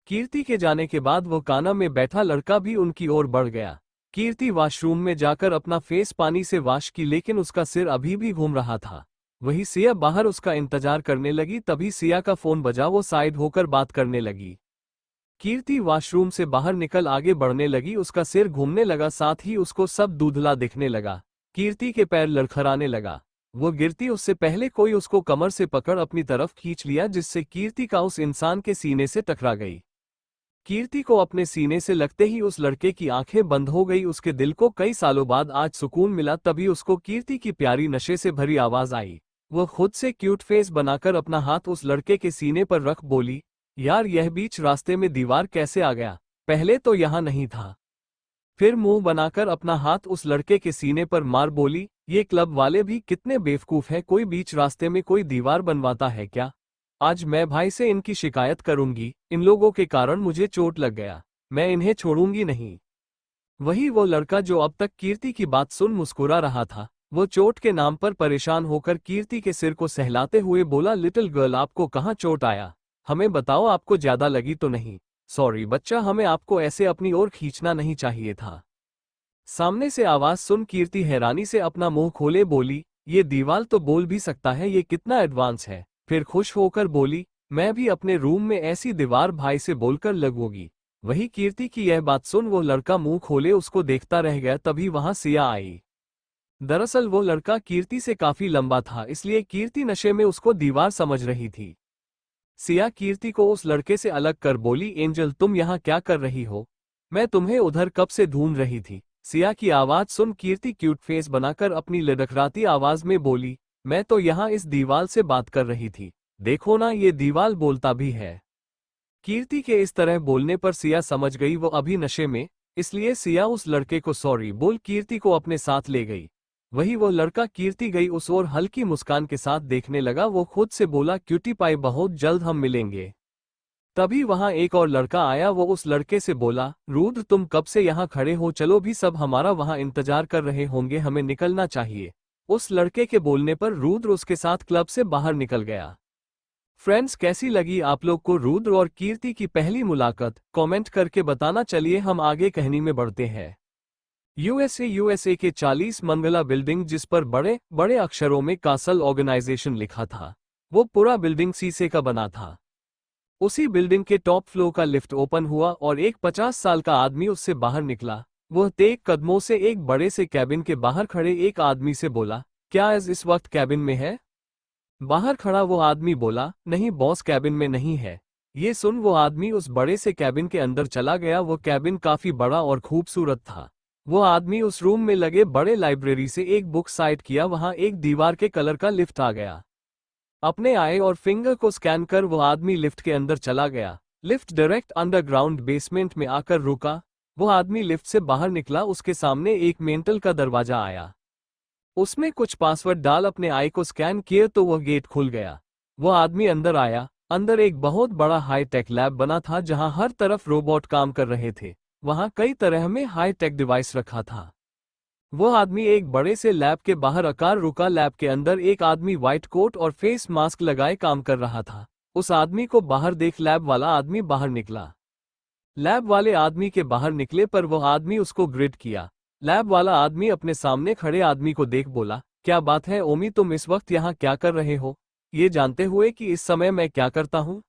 कीर्ति के जाने के बाद वो काना में बैठा लड़का भी उनकी ओर बढ़ गया। कीर्ति वॉशरूम में जाकर अपना फेस पानी से वॉश की, लेकिन उसका सिर अभी भी घूम रहा था। वही सिया बाहर उसका इंतजार करने लगी। तभी सिया का फोन बजा। वो साइड होकर बात करने लगी। कीर्ति वॉशरूम से बाहर निकल आगे बढ़ने लगी। उसका सिर घूमने लगा, साथ ही उसको सब धुंधला दिखने लगा। कीर्ति के पैर लड़खड़ाने लगा। वो गिरती उससे पहले कोई उसको कमर से पकड़ अपनी तरफ खींच लिया, जिससे कीर्ति का उस इंसान के सीने से टकरा गई। कीर्ति को अपने सीने से लगते ही उस लड़के की आंखें बंद हो गई। उसके दिल को कई सालों बाद आज सुकून मिला। तभी उसको कीर्ति की प्यारी नशे से भरी आवाज आई। वो खुद से क्यूट फेस बनाकर अपना हाथ उस लड़के के सीने पर रख बोली, यार यह बीच रास्ते में दीवार कैसे आ गया, पहले तो यहाँ नहीं था। फिर मुंह बनाकर अपना हाथ उस लड़के के सीने पर मार बोली, ये क्लब वाले भी कितने बेवकूफ हैं, कोई बीच रास्ते में कोई दीवार बनवाता है क्या? आज मैं भाई से इनकी शिकायत करूंगी। इन लोगों के कारण मुझे चोट लग गया, मैं इन्हें छोड़ूंगी नहीं। वही वो लड़का जो अब तक कीर्ति की बात सुन मुस्कुरा रहा था, वो चोट के नाम पर परेशान होकर कीर्ति के सिर को सहलाते हुए बोला, लिटिल गर्ल आपको कहाँ चोट आया, हमें बताओ, आपको ज्यादा लगी तो नहीं? सॉरी बच्चा, हमें आपको ऐसे अपनी ओर खींचना नहीं चाहिए था। सामने से आवाज सुन कीर्ति हैरानी से अपना मुंह खोले बोली, ये दीवार तो बोल भी सकता है, ये कितना एडवांस है। फिर खुश होकर बोली, मैं भी अपने रूम में ऐसी दीवार भाई से बोलकर लगवाऊंगी। वही कीर्ति की यह बात सुन वो लड़का मुंह खोले उसको देखता रह गया। तभी वहां सिया आई। दरअसल वो लड़का कीर्ति से काफी लंबा था, इसलिए कीर्ति नशे में उसको दीवार समझ रही थी। सिया कीर्ति को उस लड़के से अलग कर बोली, एंजल तुम यहाँ क्या कर रही हो? मैं तुम्हें उधर कब से ढूंढ रही थी। सिया की आवाज सुन कीर्ति क्यूट फेस बनाकर अपनी लड़खड़ाती आवाज में बोली, मैं तो यहाँ इस दीवार से बात कर रही थी, देखो ना ये दीवार बोलता भी है। कीर्ति के इस तरह बोलने पर सिया समझ गई वो अभी नशे में, इसलिए सिया उस लड़के को सॉरी बोल कीर्ति को अपने साथ ले गई। वही वो लड़का कीर्ति गई उस ओर हल्की मुस्कान के साथ देखने लगा। वो खुद से बोला क्यूटी पाई बहुत जल्द हम मिलेंगे। तभी वहां एक और लड़का आया। वो उस लड़के से बोला रुद्र तुम कब से यहाँ खड़े हो, चलो भी सब हमारा वहां इंतजार कर रहे होंगे, हमें निकलना चाहिए। उस लड़के के बोलने पर रुद्र उसके साथ क्लब से बाहर निकल गया। फ्रेंड्स कैसी लगी आप लोग को रुद्र और कीर्ति की पहली मुलाकात, कमेंट करके बताना। चलिए हम आगे कहानी में बढ़ते हैं। यूएसए के 40 मंजिला बिल्डिंग जिस पर बड़े बड़े अक्षरों में कासल ऑर्गेनाइजेशन लिखा था, वो पूरा बिल्डिंग शीशे का बना था। उसी बिल्डिंग के टॉप फ्लोर का लिफ्ट ओपन हुआ और एक 50 साल का आदमी उससे बाहर निकला। वह तेज कदमों से एक बड़े से कैबिन के बाहर खड़े एक आदमी से बोला, क्या इस वक्त कैबिन में है? बाहर खड़ा वो आदमी बोला, नहीं बॉस कैबिन में नहीं है। ये सुन वो आदमी उस बड़े से कैबिन के अंदर चला गया। वो कैबिन काफी बड़ा और खूबसूरत था। वो आदमी उस रूम में लगे बड़े लाइब्रेरी से एक बुक साइड किया। वहां एक दीवार के कलर का लिफ्ट आ गया। अपने आई और फिंगर को स्कैन कर वो आदमी लिफ्ट के अंदर चला गया। लिफ्ट डायरेक्ट अंडरग्राउंड बेसमेंट में आकर रुका। वो आदमी लिफ्ट से बाहर निकला। उसके सामने एक मेंटल का दरवाजा आया। उसमें कुछ पासवर्ड डाल अपने आई को स्कैन किए तो वह गेट खुल गया। वो आदमी अंदर आया। अंदर एक बहुत बड़ा हाई टेक लैब बना था जहां हर तरफ रोबोट काम कर रहे थे। वहां कई तरह में हाई टेक डिवाइस रखा था। वो आदमी एक बड़े से लैब के बाहर आकर रुका। लैब के अंदर एक आदमी व्हाइट कोट और फेस मास्क लगाए काम कर रहा था। उस आदमी को बाहर देख लैब वाला आदमी बाहर निकला। लैब वाले आदमी के बाहर निकले पर वह आदमी उसको ग्रिड किया। लैब वाला आदमी अपने सामने खड़े आदमी को देख बोला, क्या बात है ओमी, तुम इस वक्त यहाँ क्या कर रहे हो, ये जानते हुए कि इस समय मैं क्या करता हूँ?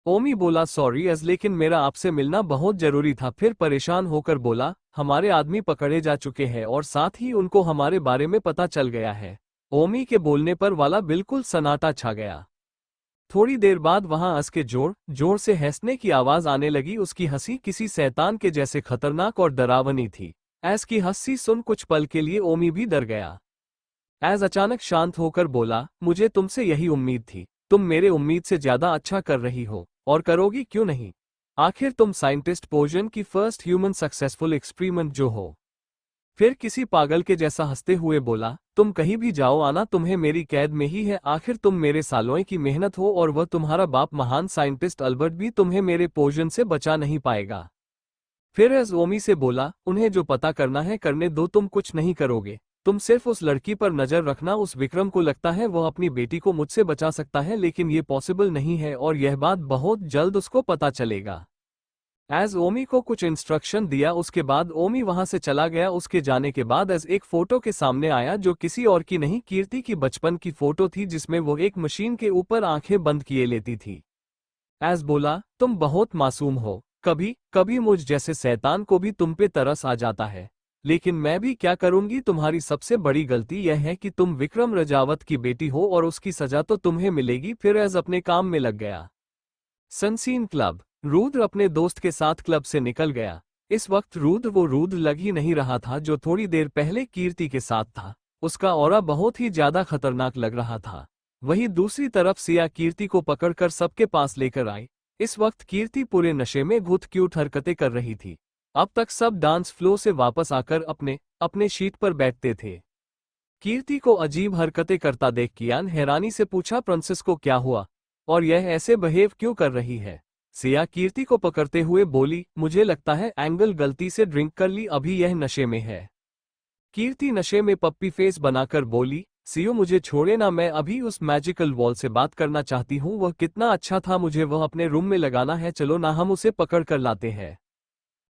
ओमी बोला सॉरी लेकिन मेरा आपसे मिलना बहुत जरूरी था। फिर परेशान होकर बोला, हमारे आदमी पकड़े जा चुके हैं और साथ ही उनको हमारे बारे में पता चल गया है। ओमी के बोलने पर वाला बिल्कुल सन्नाटा छा गया। थोड़ी देर बाद वहां हंस के जोर जोर से हंसने की आवाज आने लगी। उसकी हंसी किसी शैतान के जैसे खतरनाक और डरावनी थी। ऐस की हंसी सुन कुछ पल के लिए ओमी भी डर गया। ऐस अचानक शांत होकर बोला, मुझे तुमसे यही उम्मीद थी। तुम मेरे उम्मीद से ज्यादा अच्छा कर रही हो और करोगी क्यों नहीं। आखिर तुम साइंटिस्ट पोजन की फर्स्ट ह्यूमन सक्सेसफुल एक्सपेरिमेंट जो हो। फिर किसी पागल के जैसा हंसते हुए बोला, तुम कहीं भी जाओ आना तुम्हें मेरी कैद में ही है। आखिर तुम मेरे सालों की मेहनत हो और वह तुम्हारा बाप महान साइंटिस्ट अल्बर्ट भी तुम्हें मेरे पोजन से बचा नहीं पाएगा। फिर एस ओमी से बोला, उन्हें जो पता करना है करने दो, तुम कुछ नहीं करोगे। तुम सिर्फ उस लड़की पर नजर रखना। उस विक्रम को लगता है वह अपनी बेटी को मुझसे बचा सकता है, लेकिन ये पॉसिबल नहीं है और यह बात बहुत जल्द उसको पता चलेगा। एज ओमी को कुछ इंस्ट्रक्शन दिया। उसके बाद ओमी वहां से चला गया। उसके जाने के बाद एज एक फोटो के सामने आया जो किसी और की नहीं कीर्ति की बचपन की फोटो थी, जिसमें वो एक मशीन के ऊपर आंखें बंद किए लेती थी। एज बोला, तुम बहुत मासूम हो, कभी कभी मुझ जैसे शैतान को भी तुम पे तरस आ जाता है, लेकिन मैं भी क्या करूंगी। तुम्हारी सबसे बड़ी गलती यह है कि तुम विक्रम रजावत की बेटी हो और उसकी सजा तो तुम्हें मिलेगी। फिर एज अपने काम में लग गया। सनसीन क्लब। रुद्र अपने दोस्त के साथ क्लब से निकल गया। इस वक्त रुद्र वो रुद्र लग ही नहीं रहा था जो थोड़ी देर पहले कीर्ति के साथ था। उसका ऑरा बहुत ही ज्यादा खतरनाक लग रहा था। वहीं दूसरी तरफ सिया कीर्ति को पकड़कर सबके पास लेकर आई। इस वक्त कीर्ति पूरे नशे में घुट क्यूट हरकतें कर रही थी। अब तक सब डांस फ्लो से वापस आकर अपने अपने शीट पर बैठते थे। कीर्ति को अजीब हरकतें करता देख कियान हैरानी से पूछा, प्रिंसेस को क्या हुआ और यह ऐसे बिहेव क्यों कर रही है? सिया कीर्ति को पकड़ते हुए बोली, मुझे लगता है एंगल गलती से ड्रिंक कर ली, अभी यह नशे में है। कीर्ति नशे में पप्पी फेस बनाकर बोली, सियो मुझे छोड़े ना, मैं अभी उस मैजिकल वॉल से बात करना चाहती हूँ। वह कितना अच्छा था, मुझे वह अपने रूम में लगाना है, चलो ना हम उसे पकड़ कर लाते हैं।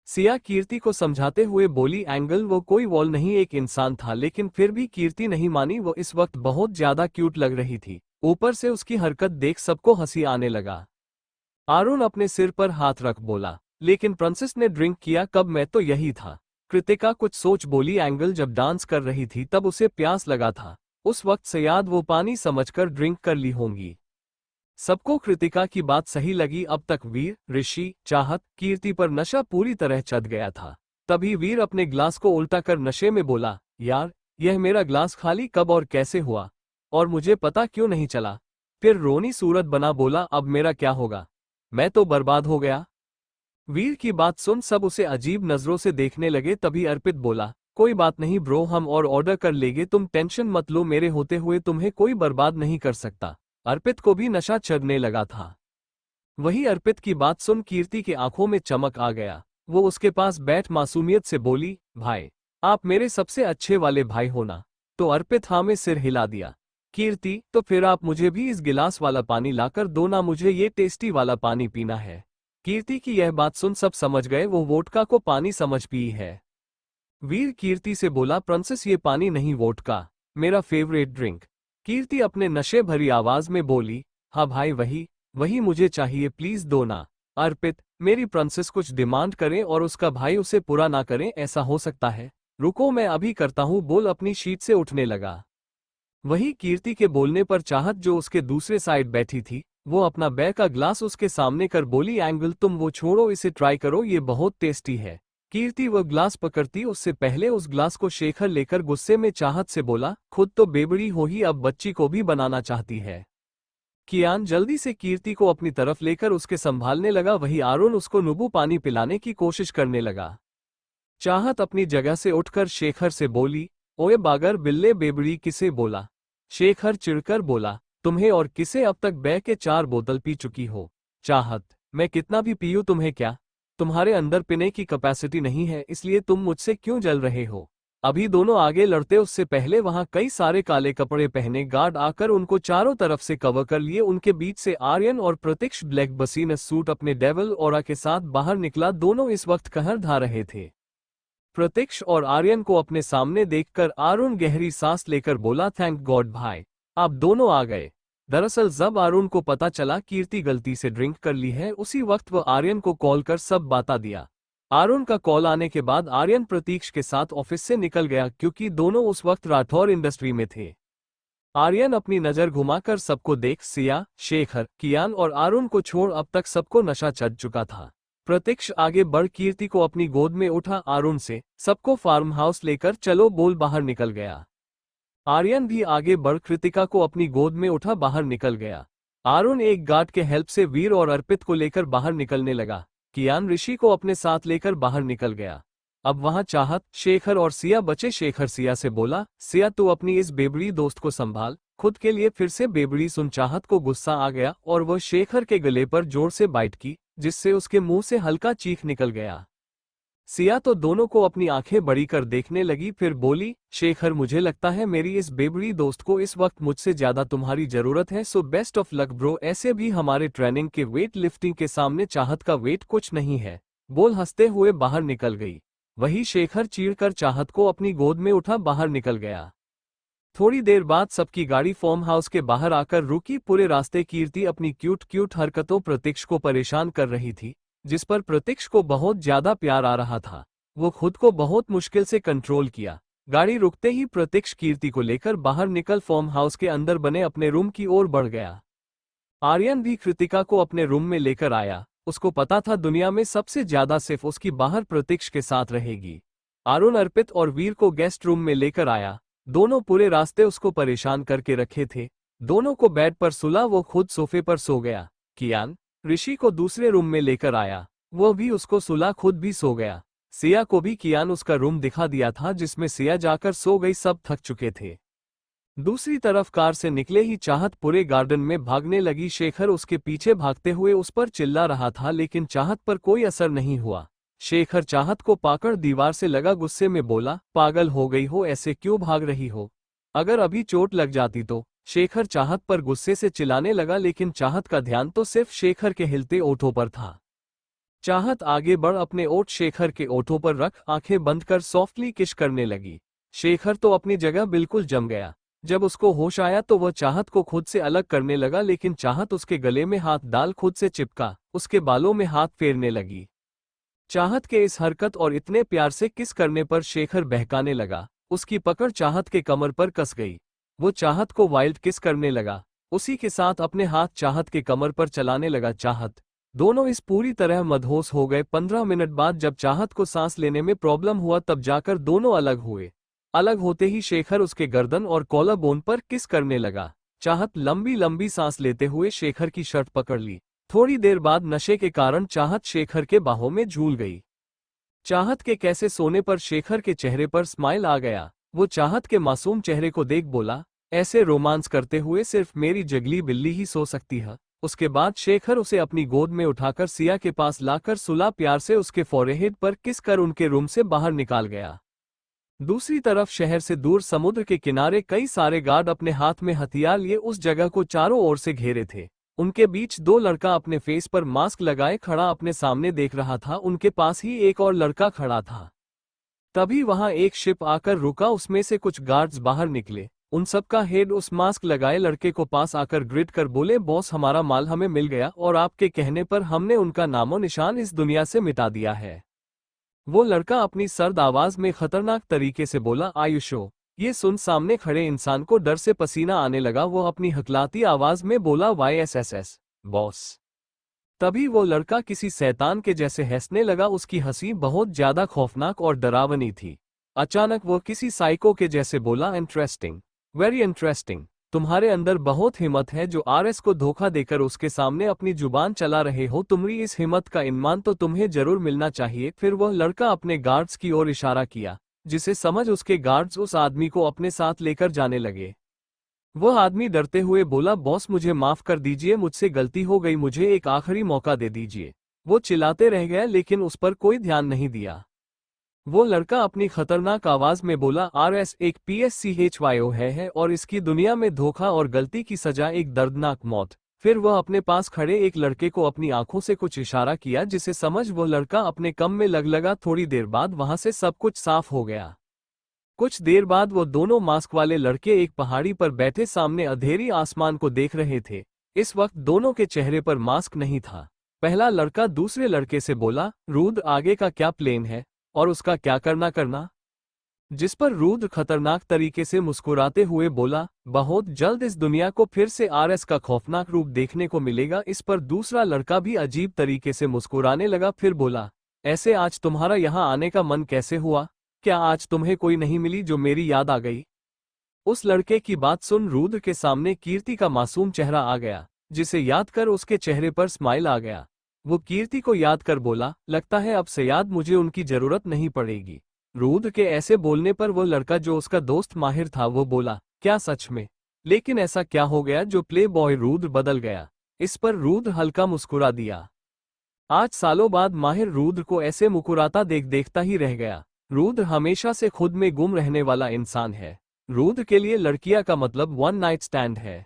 सिया कीर्ति को समझाते हुए बोली, एंगल वो कोई वॉल नहीं एक इंसान था। लेकिन फिर भी कीर्ति नहीं मानी। वो इस वक्त बहुत ज्यादा क्यूट लग रही थी। ऊपर से उसकी हरकत देख सबको हंसी आने लगा। आरुण अपने सिर पर हाथ रख बोला, लेकिन प्रिंसेस ने ड्रिंक किया कब, मैं तो यही था। कृतिका कुछ सोच बोली, एंगल जब डांस कर रही थी तब उसे प्यास लगा था, उस वक्त से याद वो पानी समझकर ड्रिंक कर ली होंगी। सबको कृतिका की बात सही लगी। अब तक वीर, ऋषि, चाहत, कीर्ति पर नशा पूरी तरह चढ़ गया था। तभी वीर अपने ग्लास को उल्टा कर नशे में बोला, यार यह मेरा ग्लास खाली कब और कैसे हुआ? और मुझे पता क्यों नहीं चला। फिर रोनी सूरत बना बोला, अब मेरा क्या होगा, मैं तो बर्बाद हो गया। वीर की बात सुन सब उसे अजीब नजरों से देखने लगे। तभी अर्पित बोला, कोई बात नहीं ब्रो, हम और ऑर्डर कर लेंगे, तुम टेंशन मत लो, मेरे होते हुए तुम्हें कोई बर्बाद नहीं कर सकता। अर्पित को भी नशा चढ़ने लगा था। वही अर्पित की बात सुन कीर्ति की आंखों में चमक आ गया। वो उसके पास बैठ मासूमियत से बोली, भाई आप मेरे सबसे अच्छे वाले भाई हो ना। तो अर्पित हाँ में सिर हिला दिया। कीर्ति, तो फिर आप मुझे भी इस गिलास वाला पानी लाकर दो ना, मुझे ये टेस्टी वाला पानी पीना है। कीर्ति की यह बात सुन सब समझ गए, वो वोडका को पानी समझ पी है। वीर कीर्ति से बोला, प्रिंसेस ये पानी नहीं वोडका, मेरा फेवरेट ड्रिंक। कीर्ति अपने नशे भरी आवाज में बोली, हाँ भाई वही वही मुझे चाहिए, प्लीज दो ना। अर्पित, मेरी प्रिंसेस कुछ डिमांड करे और उसका भाई उसे पूरा ना करे, ऐसा हो सकता है? रुको मैं अभी करता हूँ, बोल अपनी शीट से उठने लगा। वही कीर्ति के बोलने पर चाहत जो उसके दूसरे साइड बैठी थी, वो अपना बैग का ग्लास उसके सामने कर बोली, एंगल तुम वो छोड़ो, इसे ट्राई करो, ये बहुत टेस्टी है। कीर्ति वह ग्लास पकड़ती उससे पहले उस ग्लास को शेखर लेकर गुस्से में चाहत से बोला, खुद तो बेबड़ी हो ही, अब बच्ची को भी बनाना चाहती है। कियान जल्दी से कीर्ति को अपनी तरफ लेकर उसके संभालने लगा। वही आरुण उसको नींबू पानी पिलाने की कोशिश करने लगा। चाहत अपनी जगह से उठकर शेखर से बोली, ओए बागर बिल्ले बेबड़ी किसे बोला? शेखर चिढ़कर बोला, तुम्हें और किसे, अब तक बैग के 4 बोतल पी चुकी हो। चाहत, मैं कितना भी पीऊं तुम्हें क्या, तुम्हारे अंदर पीने की कैपेसिटी नहीं है, इसलिए तुम मुझसे क्यों जल रहे हो? अभी दोनों आगे लड़ते उससे पहले वहां कई सारे काले कपड़े पहने गार्ड आकर उनको चारों तरफ से कवर कर लिए। उनके बीच से आर्यन और प्रतीक्ष ब्लैक बसीनस सूट अपने डेविल ऑरा के साथ बाहर निकला। दोनों इस वक्त कहर ढा रहे थे। प्रतीक्ष और आर्यन को अपने सामने देखकर आरुण गहरी सांस लेकर बोला, थैंक गॉड भाई, आप दोनों आ गए। दरअसल जब आरुण को पता चला कीर्ति गलती से ड्रिंक कर ली है, उसी वक्त वह आर्यन को कॉल कर सब बता दिया। आरुण का कॉल आने के बाद आर्यन प्रतीक्ष के साथ ऑफिस से निकल गया, क्योंकि दोनों उस वक्त राठौर इंडस्ट्री में थे। आर्यन अपनी नजर घुमाकर सबको देख सिया, शेखर, कियान और आरुण को छोड़ अब तक सबको नशा चढ़ चुका था। प्रतीक्ष आगे बढ़ कीर्ति को अपनी गोद में उठा आरुण से, सबको फार्म हाउस लेकर चलो बोल बाहर निकल गया। आर्यन भी आगे बढ़ कृतिका को अपनी गोद में उठा बाहर निकल गया। आरुण एक गार्ड के हेल्प से वीर और अर्पित को लेकर बाहर निकलने लगा। कियान ऋषि को अपने साथ लेकर बाहर निकल गया। अब वहां चाहत, शेखर और सिया बचे। शेखर सिया से बोला, सिया तू अपनी इस बेबड़ी दोस्त को संभाल, खुद के लिए फिर से बेबड़ी सुन चाहत को गुस्सा आ गया और वह शेखर के गले पर जोर से बाइट की, जिससे उसके मुंह से हल्का चीख निकल गया। सिया तो दोनों को अपनी आंखें बड़ी कर देखने लगी, फिर बोली, शेखर मुझे लगता है मेरी इस बेबड़ी दोस्त को इस वक्त मुझसे ज्यादा तुम्हारी जरूरत है, so best of luck bro, ऐसे भी हमारे ट्रेनिंग के वेट लिफ्टिंग के सामने चाहत का वेट कुछ नहीं है, बोल हंसते हुए बाहर निकल गई। वही शेखर चीढ़कर चाहत को अपनी गोद में उठा बाहर निकल गया। थोड़ी देर बाद सबकी गाड़ी फार्म हाउस के बाहर आकर रुकी। पूरे रास्ते कीर्ति अपनी क्यूट क्यूट हरकतों प्रतीक्ष को परेशान कर रही थी, जिस पर प्रतीक्ष को बहुत ज्यादा प्यार आ रहा था। वो खुद को बहुत मुश्किल से कंट्रोल किया। गाड़ी रुकते ही प्रतीक्ष कीर्ति को लेकर बाहर निकल फार्म हाउस के अंदर बने अपने रूम की ओर बढ़ गया। आर्यन भी कृतिका को अपने रूम में लेकर आया। उसको पता था दुनिया में सबसे ज्यादा सिर्फ उसकी बाहर प्रतीक्ष के साथ रहेगी। आरुण अर्पित और वीर को गेस्ट रूम में लेकर आया। दोनों पूरे रास्ते उसको परेशान करके रखे थे। दोनों को बेड पर सुला, वो खुद सोफे पर सो गया। कियान ऋषि को दूसरे रूम में लेकर आया, वह भी उसको सुला, खुद भी सो गया। सिया को भी कियान उसका रूम दिखा दिया था, जिसमें सिया जाकर सो गई। सब थक चुके थे। दूसरी तरफ कार से निकले ही चाहत पूरे गार्डन में भागने लगी। शेखर उसके पीछे भागते हुए उस पर चिल्ला रहा था, लेकिन चाहत पर कोई असर नहीं हुआ। शेखर चाहत को पाकर दीवार से लगा, गुस्से में बोला, पागल हो गई हो, ऐसे क्यों भाग रही हो? अगर अभी चोट लग जाती तो? शेखर चाहत पर गुस्से से चिल्लाने लगा, लेकिन चाहत का ध्यान तो सिर्फ शेखर के हिलते ओठों पर था। चाहत आगे बढ़ अपने ओठ शेखर के ओठों पर रख आंखें बंद कर सॉफ्टली किस करने लगी। शेखर तो अपनी जगह बिल्कुल जम गया। जब उसको होश आया तो वह चाहत को खुद से अलग करने लगा, लेकिन चाहत उसके गले में हाथ डाल खुद से चिपका उसके बालों में हाथ फेरने लगी। चाहत के इस हरकत और इतने प्यार से किस करने पर शेखर बहकाने लगा। उसकी पकड़ चाहत के कमर पर कस गई। वो चाहत को वाइल्ड किस करने लगा। उसी के साथ अपने हाथ चाहत के कमर पर चलाने लगा। चाहत दोनों इस पूरी तरह मदहोश हो गए। 15 मिनट बाद जब चाहत को सांस लेने में प्रॉब्लम हुआ, तब जाकर दोनों अलग हुए। अलग होते ही शेखर उसके गर्दन और कॉलर बोन पर किस करने लगा। चाहत लंबी लंबी सांस लेते हुए शेखर की शर्ट पकड़ ली। थोड़ी देर बाद नशे के कारण चाहत शेखर के बाहों में झूल गई। चाहत के कैसे सोने पर शेखर के चेहरे पर स्माइल आ गया। वो चाहत के मासूम चेहरे को देख बोला, ऐसे रोमांस करते हुए सिर्फ मेरी जगली बिल्ली ही सो सकती है। उसके बाद शेखर उसे अपनी गोद में उठाकर सिया के पास लाकर सुला प्यार से उसके फोरहेड पर किस कर उनके रूम से बाहर निकाल गया। दूसरी तरफ शहर से दूर समुद्र के किनारे कई सारे गार्ड अपने हाथ में हथियार लिए उस जगह को चारों ओर से घेरे थे। उनके बीच दो लड़का अपने फेस पर मास्क लगाए खड़ा अपने सामने देख रहा था। उनके पास ही एक और लड़का खड़ा था। तभी वहां एक शिप आकर रुका। उसमें से कुछ गार्ड्स बाहर निकले। उन सबका हेड उस मास्क लगाए लड़के को पास आकर ग्रिड कर बोले, बॉस हमारा माल हमें मिल गया और आपके कहने पर हमने उनका नामो निशान इस दुनिया से मिटा दिया है। वो लड़का अपनी सर्द आवाज में खतरनाक तरीके से बोला, आयुषो। ये सुन सामने खड़े इंसान को डर से पसीना आने लगा। वो अपनी हकलाती आवाज में बोला, YSSS बॉस। तभी वो लड़का किसी शैतान के जैसे हंसने लगा। उसकी हंसी बहुत ज्यादा खौफनाक और डरावनी थी। अचानक वो किसी साइको के जैसे बोला, इंटरेस्टिंग, वेरी इंटरेस्टिंग। तुम्हारे अंदर बहुत हिम्मत है जो RS को धोखा देकर उसके सामने अपनी जुबान चला रहे हो। तुम्हारी इस हिम्मत का इनाम तो तुम्हें जरूर मिलना चाहिए। फिर वह लड़का अपने गार्ड्स की ओर इशारा किया, जिसे समझ उसके गार्ड्स उस आदमी को अपने साथ लेकर जाने लगे। वह आदमी डरते हुए बोला, बॉस मुझे माफ कर दीजिए, मुझसे गलती हो गई, मुझे एक आखिरी मौका दे दीजिए। वो चिल्लाते रह गया लेकिन उस पर कोई ध्यान नहीं दिया। वो लड़का अपनी खतरनाक आवाज में बोला, RS एक PSCHYO है और इसकी दुनिया में धोखा और गलती की सजा एक दर्दनाक मौत। फिर वह अपने पास खड़े एक लड़के को अपनी आंखों से कुछ इशारा किया, जिसे समझ वो लड़का अपने कम में लगा। थोड़ी देर बाद वहां से सब कुछ साफ हो गया। कुछ देर बाद वो दोनों मास्क वाले लड़के एक पहाड़ी पर बैठे सामने अंधेरी आसमान को देख रहे थे। इस वक्त दोनों के चेहरे पर मास्क नहीं था। पहला लड़का दूसरे लड़के से बोला, रुद्र आगे का क्या प्लान है और उसका क्या करना। जिस पर रुद्र खतरनाक तरीके से मुस्कुराते हुए बोला, बहुत जल्द इस दुनिया को फिर से RS का खौफनाक रूप देखने को मिलेगा। इस पर दूसरा लड़का भी अजीब तरीके से मुस्कुराने लगा। फिर बोला, ऐसे आज तुम्हारा यहाँ आने का मन कैसे हुआ? क्या आज तुम्हें कोई नहीं मिली जो मेरी याद आ गई? उस लड़के की बात सुन रुद्र के सामने कीर्ति का मासूम चेहरा आ गया, जिसे याद कर उसके चेहरे पर स्माइल आ गया। वो कीर्ति को याद कर बोला, लगता है अब से याद मुझे उनकी जरूरत नहीं पड़ेगी। रुद्र के ऐसे बोलने पर वो लड़का जो उसका दोस्त माहिर था वो बोला, क्या सच में? लेकिन ऐसा क्या हो गया जो प्ले बॉय रुद्र बदल गया? इस पर रुद्र हल्का मुस्कुरा दिया। आज सालों बाद माहिर रुद्र को ऐसे मुस्कुराता देखता ही रह गया। रुद्र हमेशा से खुद में गुम रहने वाला इंसान है। रुद्र के लिए लड़कियां का मतलब वन नाइट स्टैंड है।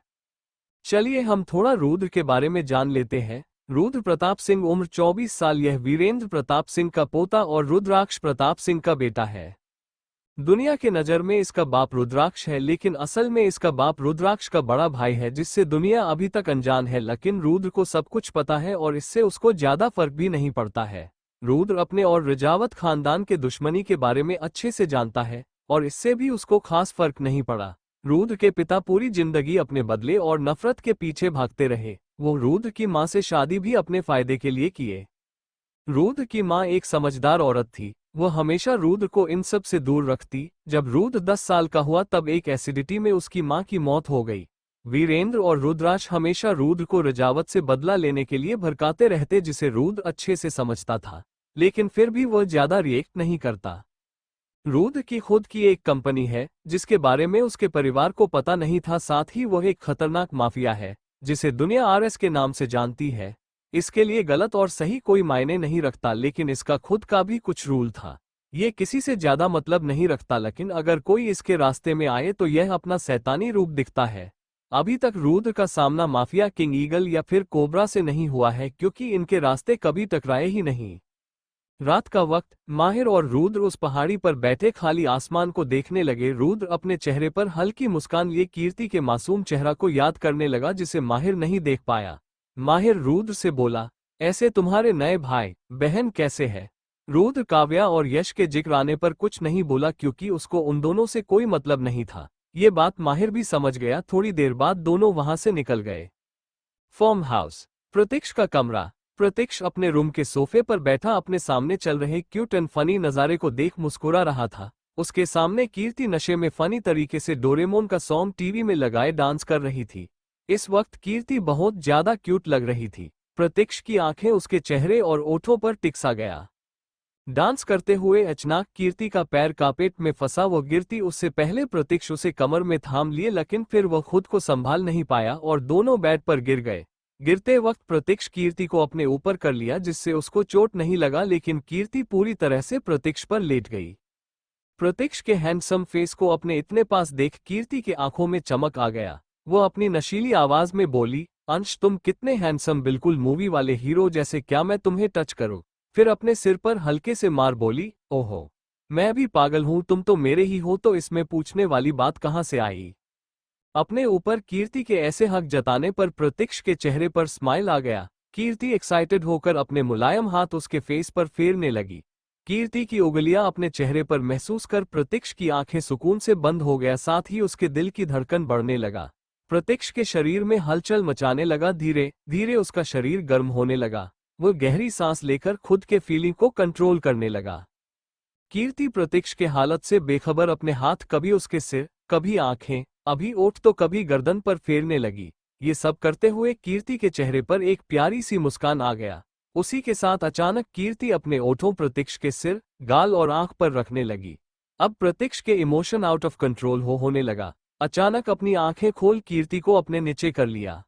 चलिए हम थोड़ा रुद्र के बारे में जान लेते हैं। रुद्र प्रताप सिंह, उम्र 24 साल। यह वीरेंद्र प्रताप सिंह का पोता और रुद्राक्ष प्रताप सिंह का बेटा है। दुनिया के नज़र में इसका बाप रुद्राक्ष है, लेकिन असल में इसका बाप रुद्राक्ष का बड़ा भाई है, जिससे दुनिया अभी तक अनजान है। लेकिन रुद्र को सब कुछ पता है और इससे उसको ज्यादा फर्क भी नहीं पड़ता है। रुद्र अपने और रजावत खानदान के दुश्मनी के बारे में अच्छे से जानता है और इससे भी उसको खास फर्क नहीं पड़ा। रुद्र के पिता पूरी जिंदगी अपने बदले और नफरत के पीछे भागते रहे। वो रुद्र की मां से शादी भी अपने फायदे के लिए किए। रुद्र की मां एक समझदार औरत थी। वो हमेशा रुद्र को इन सब से दूर रखती। जब रुद्र 10 साल का हुआ तब एक एसिडिटी में उसकी मां की मौत हो गई। वीरेंद्र और रुद्राक्ष हमेशा रुद्र को रजावत से बदला लेने के लिए भड़काते रहते, जिसे रुद्र अच्छे से समझता था, लेकिन फिर भी वह ज्यादा रिएक्ट नहीं करता। रुद्र की खुद की एक कंपनी है जिसके बारे में उसके परिवार को पता नहीं था। साथ ही वह एक खतरनाक माफिया है जिसे दुनिया RS के नाम से जानती है। इसके लिए गलत और सही कोई मायने नहीं रखता, लेकिन इसका खुद का भी कुछ रूल था। ये किसी से ज्यादा मतलब नहीं रखता, लेकिन अगर कोई इसके रास्ते में आए तो यह अपना शैतानी रूप दिखता है। अभी तक रुद्र का सामना माफिया किंग ईगल या फिर कोबरा से नहीं हुआ है, क्योंकि इनके रास्ते कभी टकराए ही नहीं। रात का वक्त माहिर और रुद्र उस पहाड़ी पर बैठे खाली आसमान को देखने लगे। रुद्र अपने चेहरे पर हल्की मुस्कान लिए कीर्ति के मासूम चेहरा को याद करने लगा, जिसे माहिर नहीं देख पाया। माहिर रुद्र से बोला, ऐसे तुम्हारे नए भाई बहन कैसे है? रुद्र काव्या और यश के जिक्र आने पर कुछ नहीं बोला, क्योंकि उसको उन दोनों से कोई मतलब नहीं था। ये बात माहिर भी समझ गया। थोड़ी देर बाद दोनों वहां से निकल गए। फार्म हाउस, प्रतीक्ष का कमरा। प्रतीक्ष अपने रूम के सोफे पर बैठा अपने सामने चल रहे क्यूट एंड फनी नज़ारे को देख मुस्कुरा रहा था। उसके सामने कीर्ति नशे में फनी तरीके से डोरेमोन का सॉन्ग टीवी में लगाए डांस कर रही थी। इस वक्त कीर्ति बहुत ज्यादा क्यूट लग रही थी। प्रतीक्ष की आंखें उसके चेहरे और ओठों पर टिकसा गया। डांस करते हुए अचानक कीर्ति का पैर कार्पेट में फंसा। वो गिरती उससे पहले प्रतीक्ष उसे कमर में थाम लिए, लेकिन फिर वह खुद को संभाल नहीं पाया और दोनों बेड पर गिर गए। गिरते वक्त प्रतीक्ष कीर्ति को अपने ऊपर कर लिया, जिससे उसको चोट नहीं लगा, लेकिन कीर्ति पूरी तरह से प्रतीक्ष पर लेट गई। प्रतीक्ष के हैंडसम फेस को अपने इतने पास देख कीर्ति की आंखों में चमक आ गया। वो अपनी नशीली आवाज में बोली, अंश तुम कितने हैंडसम, बिल्कुल मूवी वाले हीरो जैसे, क्या मैं तुम्हें टच करूं? फिर अपने सिर पर हल्के से मार बोली, ओहो मैं भी पागल हूं, तुम तो मेरे ही हो, तो इसमें पूछने वाली बात कहां से आई? अपने ऊपर कीर्ति के ऐसे हक जताने पर प्रतीक्ष के चेहरे पर स्माइल आ गया। कीर्ति एक्साइटेड होकर अपने मुलायम हाथ उसके फेस पर फेरने लगी। कीर्ति की उंगलियां अपने चेहरे पर महसूस कर प्रतीक्ष की आंखें सुकून से बंद हो गया, साथ ही उसके दिल की धड़कन बढ़ने लगा। प्रतीक्ष के शरीर में हलचल मचाने लगा। धीरे धीरे उसका शरीर गर्म होने लगा। वो गहरी सांस लेकर खुद के फीलिंग को कंट्रोल करने लगा। कीर्ति प्रतीक्ष के हालत से बेखबर अपने हाथ कभी उसके सिर, कभी आंखें, अभी ओठ तो कभी गर्दन पर फेरने लगी। ये सब करते हुए कीर्ति के चेहरे पर एक प्यारी सी मुस्कान आ गया। उसी के साथ अचानक कीर्ति अपने ओठों प्रतीक्ष के सिर, गाल और आंख पर रखने लगी। अब प्रतीक्ष के इमोशन आउट ऑफ कंट्रोल होने लगा। अचानक अपनी आंखें खोल कीर्ति को अपने नीचे कर लिया।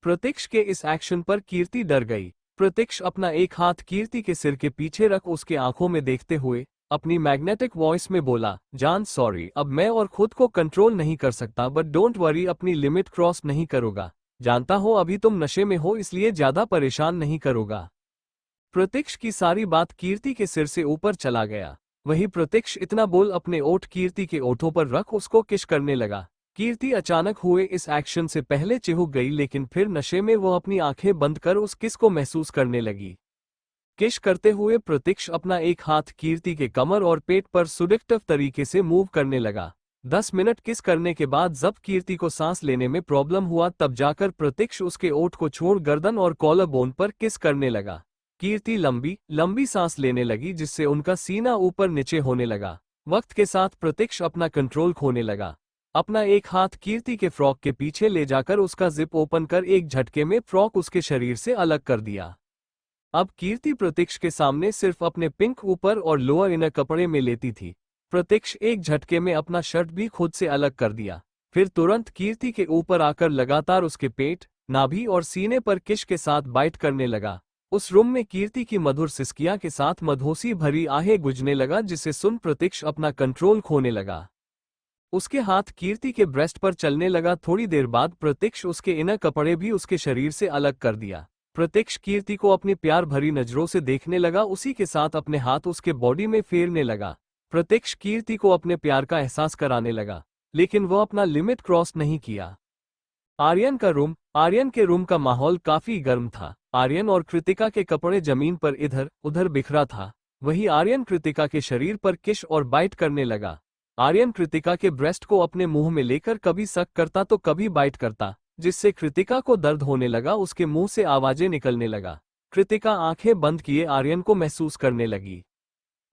प्रतीक्ष के इस एक्शन पर कीर्ति डर गई। प्रतीक्ष अपना एक हाथ कीर्ति के सिर के पीछे रख उसके आंखों में देखते हुए अपनी मैग्नेटिक वॉइस में बोला, जान सॉरी, अब मैं और खुद को कंट्रोल नहीं कर सकता, बट डोंट वरी, अपनी लिमिट क्रॉस नहीं करूंगा। जानता हो अभी तुम नशे में हो, इसलिए ज्यादा परेशान नहीं करूंगा। प्रतीक्ष की सारी बात कीर्ति के सिर से ऊपर चला गया। वही प्रतीक्ष इतना बोल अपने ओठ कीर्ति के ओठों पर रख उसको किस करने लगा। कीर्ति अचानक हुए इस एक्शन से पहले चिहुक गई, लेकिन फिर नशे में वो अपनी आंखें बंद कर उस किस को महसूस करने लगी। किश करते हुए प्रतीक्ष अपना एक हाथ कीर्ति के कमर और पेट पर सुडिक्टिव तरीके से मूव करने लगा। 10 मिनट किस करने के बाद जब कीर्ति को सांस लेने में प्रॉब्लम हुआ, तब जाकर प्रतीक्ष उसके ओठ को छोड़ गर्दन और कॉलर बोन पर किस करने लगा। कीर्ति लंबी लंबी सांस लेने लगी, जिससे उनका सीना ऊपर नीचे होने लगा। वक्त के साथ प्रतीक्ष अपना कंट्रोल खोने लगा। अपना एक हाथ कीर्ति के फ्रॉक के पीछे ले जाकर उसका जिप ओपन कर एक झटके में फ्रॉक उसके शरीर से अलग कर दिया। अब कीर्ति प्रतीक्ष के सामने सिर्फ अपने पिंक ऊपर और लोअर इनर कपड़े में लेती थी। प्रतीक्ष एक झटके में अपना शर्ट भी खुद से अलग कर दिया। फिर तुरंत कीर्ति के ऊपर आकर लगातार उसके पेट, नाभि और सीने पर किश के साथ बाइट करने लगा। उस रूम में कीर्ति की मधुर सिसकियां के साथ मधोसी भरी आहें गुजने लगा, जिसे सुन प्रतीक्ष अपना कंट्रोल खोने लगा। उसके हाथ कीर्ति के ब्रेस्ट पर चलने लगा। थोड़ी देर बाद प्रतीक्ष उसके इनर कपड़े भी उसके शरीर से अलग कर दिया। प्रतीक्ष कीर्ति को अपनी प्यार भरी नजरों से देखने लगा। उसी के साथ अपने हाथ उसके बॉडी में फेरने लगा। प्रतीक्ष कीर्ति को अपने प्यार का एहसास कराने लगा, लेकिन वह अपना लिमिट क्रॉस नहीं किया। आर्यन के रूम का माहौल काफी गर्म था। आर्यन और कृतिका के कपड़े जमीन पर इधर उधर बिखरा था। वही आर्यन कृतिका के शरीर पर किश और बाइट करने लगा। आर्यन कृतिका के ब्रेस्ट को अपने मुंह में लेकर कभी सक करता तो कभी बाइट करता, जिससे कृतिका को दर्द होने लगा। उसके मुंह से आवाजें निकलने लगा। कृतिका आंखें बंद किए आर्यन को महसूस करने लगी।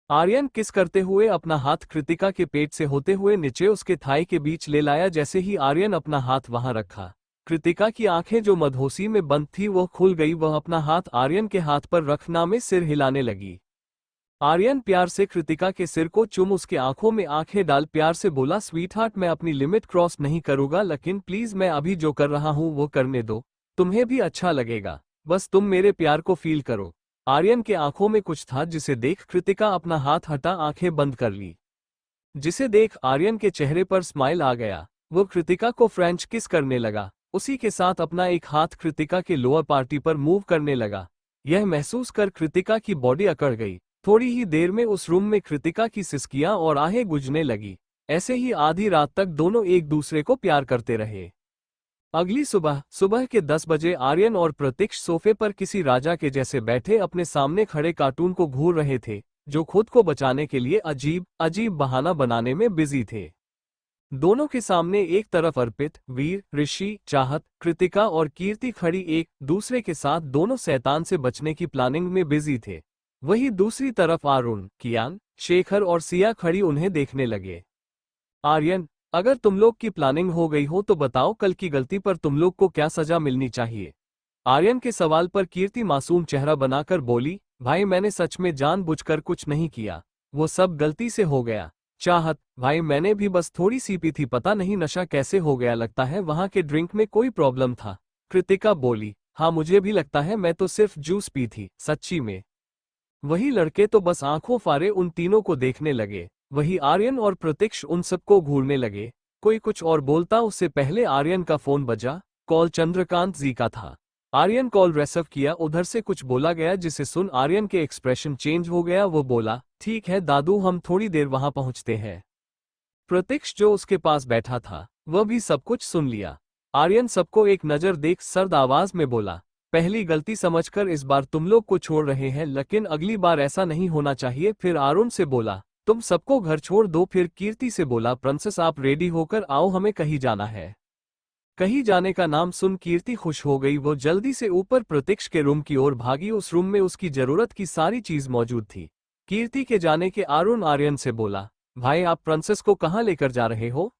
आर्यन किस करते हुए अपना हाथ कृतिका के पेट से होते हुए नीचे उसके थाई के बीच ले लाया। जैसे ही आर्यन अपना हाथ वहां रखा, कृतिका की आंखें जो मदहोशी में बंद थी वो खुल गई। वह अपना हाथ आर्यन के हाथ पर रखना में सिर हिलाने लगी। आर्यन प्यार से कृतिका के सिर को चूम उसके आंखों में आंखें डाल प्यार से बोला, स्वीटहार्ट, मैं अपनी लिमिट क्रॉस नहीं करूंगा, लेकिन प्लीज मैं अभी जो कर रहा हूं वो करने दो। तुम्हें भी अच्छा लगेगा, बस तुम मेरे प्यार को फील करो। आर्यन के आंखों में कुछ था, जिसे देख कृतिका अपना हाथ हटा आंखें बंद कर ली। जिसे देख आर्यन के चेहरे पर स्माइल आ गया। वो कृतिका को फ्रेंच किस करने लगा। उसी के साथ अपना एक हाथ कृतिका के लोअर पार्टी पर मूव करने लगा। यह महसूस कर कृतिका की बॉडी अकड़ गई। थोड़ी ही देर में उस रूम में कृतिका की सिसकियां और आहें गुजने लगी। ऐसे ही आधी रात तक दोनों एक दूसरे को प्यार करते रहे। अगली सुबह के 10 बजे आर्यन और प्रतीक्ष सोफे पर किसी राजा के जैसे बैठे अपने सामने खड़े कार्टून को घूर रहे थे, जो खुद को बचाने के लिए अजीब अजीब बहाना बनाने में बिजी थे। दोनों के सामने एक तरफ अर्पित, वीर, ऋषि, चाहत, कृतिका और कीर्ति खड़ी एक दूसरे के साथ दोनों शैतान से बचने की प्लानिंग में बिजी थे। वही दूसरी तरफ आरुण, कियान, शेखर और सिया खड़ी उन्हें देखने लगे। आर्यन, अगर तुम लोग की प्लानिंग हो गई हो तो बताओ कल की गलती पर तुम लोग को क्या सजा मिलनी चाहिए। आर्यन के सवाल पर कीर्ति मासूम चेहरा बनाकर बोली, भाई मैंने सच में जानबूझकर कुछ नहीं किया, वो सब गलती से हो गया। चाहत, भाई मैंने भी बस थोड़ी सी पी थी, पता नहीं नशा कैसे हो गया, लगता है वहां के ड्रिंक में कोई प्रॉब्लम था। कृतिका बोली, हाँ मुझे भी लगता है, मैं तो सिर्फ जूस पी थी, सच्ची में। वही लड़के तो बस आंखों फारे उन तीनों को देखने लगे। वही आर्यन और प्रतीक्ष उन सबको घूरने लगे। कोई कुछ और बोलता उससे पहले आर्यन का फोन बजा। कॉल चंद्रकांत जी का था। आर्यन कॉल रिसीव किया, उधर से कुछ बोला गया जिसे सुन आर्यन के एक्सप्रेशन चेंज हो गया। वो बोला, ठीक है दादू, हम थोड़ी देर वहां पहुंचते हैं। प्रतीक्ष जो उसके पास बैठा था वह भी सब कुछ सुन लिया। आर्यन सबको एक नजर देख सर्द आवाज में बोला, पहली गलती समझकर इस बार तुम लोग को छोड़ रहे हैं, लेकिन अगली बार ऐसा नहीं होना चाहिए। फिर आरुण से बोला, तुम सबको घर छोड़ दो। फिर कीर्ति से बोला, प्रिंसेस आप रेडी होकर आओ, हमें कहीं जाना है। कहीं जाने का नाम सुन कीर्ति खुश हो गई। वो जल्दी से ऊपर प्रतीक्ष के रूम की ओर भागी। उस रूम में उसकी जरूरत की सारी चीज मौजूद थी। कीर्ति के जाने के आरुण आर्यन से बोला, भाई आप प्रिंसेस को कहाँ लेकर जा रहे हो।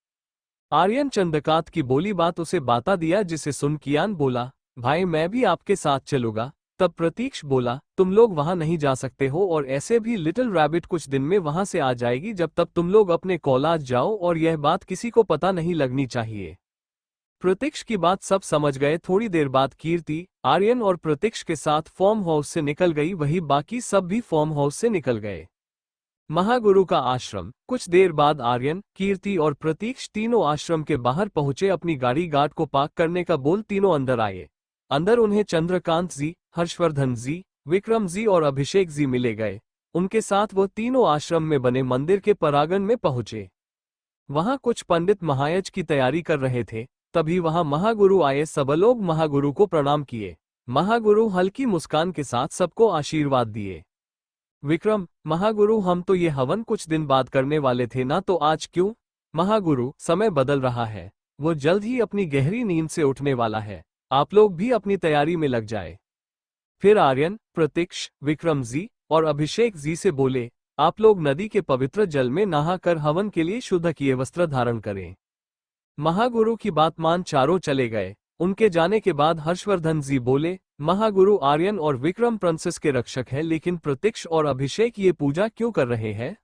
आर्यन चंद्रकांत की बोली बात उसे बता दिया, जिसे सुन कियान बोला, भाई मैं भी आपके साथ चलूंगा। तब प्रतीक्ष बोला, तुम लोग वहां नहीं जा सकते हो, और ऐसे भी लिटिल रैबिट कुछ दिन में वहां से आ जाएगी। जब तक तुम लोग अपने कॉलेज जाओ, और यह बात किसी को पता नहीं लगनी चाहिए। प्रतीक्ष की बात सब समझ गए। थोड़ी देर बाद कीर्ति आर्यन और प्रतीक्ष के साथ फार्म हाउस से निकल गई। वही बाकी सब भी फार्म हाउस से निकल गए। महागुरु का आश्रम। कुछ देर बाद आर्यन, कीर्ति और प्रतीक्ष तीनों आश्रम के बाहर पहुंचे। अपनी गाड़ी गार्ड को पार्क करने का बोल तीनों अंदर आए। अंदर उन्हें चंद्रकांत जी, हर्षवर्धन जी, विक्रम जी और अभिषेक जी मिले गए। उनके साथ वो तीनों आश्रम में बने मंदिर के परांगण में पहुंचे। वहां कुछ पंडित महायज्ञ की तैयारी कर रहे थे। तभी वहां महागुरु आए। सब लोग महागुरु को प्रणाम किए। महागुरु हल्की मुस्कान के साथ सबको आशीर्वाद दिए। विक्रम, महागुरु हम तो ये हवन कुछ दिन बाद करने वाले थे ना, तो आज क्यों। महागुरु, समय बदल रहा है, वो जल्द ही अपनी गहरी नींद से उठने वाला है, आप लोग भी अपनी तैयारी में लग जाए। फिर आर्यन, प्रतीक्ष, विक्रम जी और अभिषेक जी से बोले, आप लोग नदी के पवित्र जल में नहाकर हवन के लिए शुद्ध किए वस्त्र धारण करें। महागुरु की बात मान चारों चले गए। उनके जाने के बाद हर्षवर्धन जी बोले, महागुरु आर्यन और विक्रम प्रिंसेस के रक्षक हैं, लेकिन प्रतीक्ष और अभिषेक ये पूजा क्यों कर रहे हैं।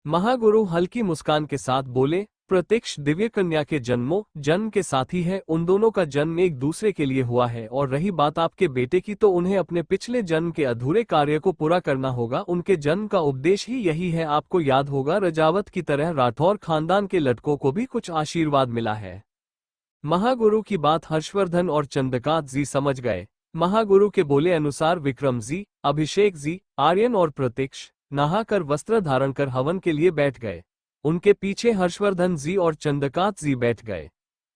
महागुरु हल्की मुस्कान के साथ बोले, प्रतीक्ष दिव्य कन्या के जन्म के साथी है। उन दोनों का जन्म एक दूसरे के लिए हुआ है। और रही बात आपके बेटे की, तो उन्हें अपने पिछले जन्म के अधूरे कार्य को पूरा करना होगा। उनके जन्म का उपदेश ही यही है। आपको याद होगा, रजावत की तरह राठौर खानदान के लड़कों को भी कुछ आशीर्वाद मिला है। महागुरु की बात हर्षवर्धन और चंद्रकांत जी समझ गए। महागुरु के बोले अनुसार विक्रम जी, अभिषेक जी, आर्यन और प्रतीक्ष नहाकर वस्त्र धारण कर हवन के लिए बैठ गए। उनके पीछे हर्षवर्धन जी और चंद्रकांत जी बैठ गए।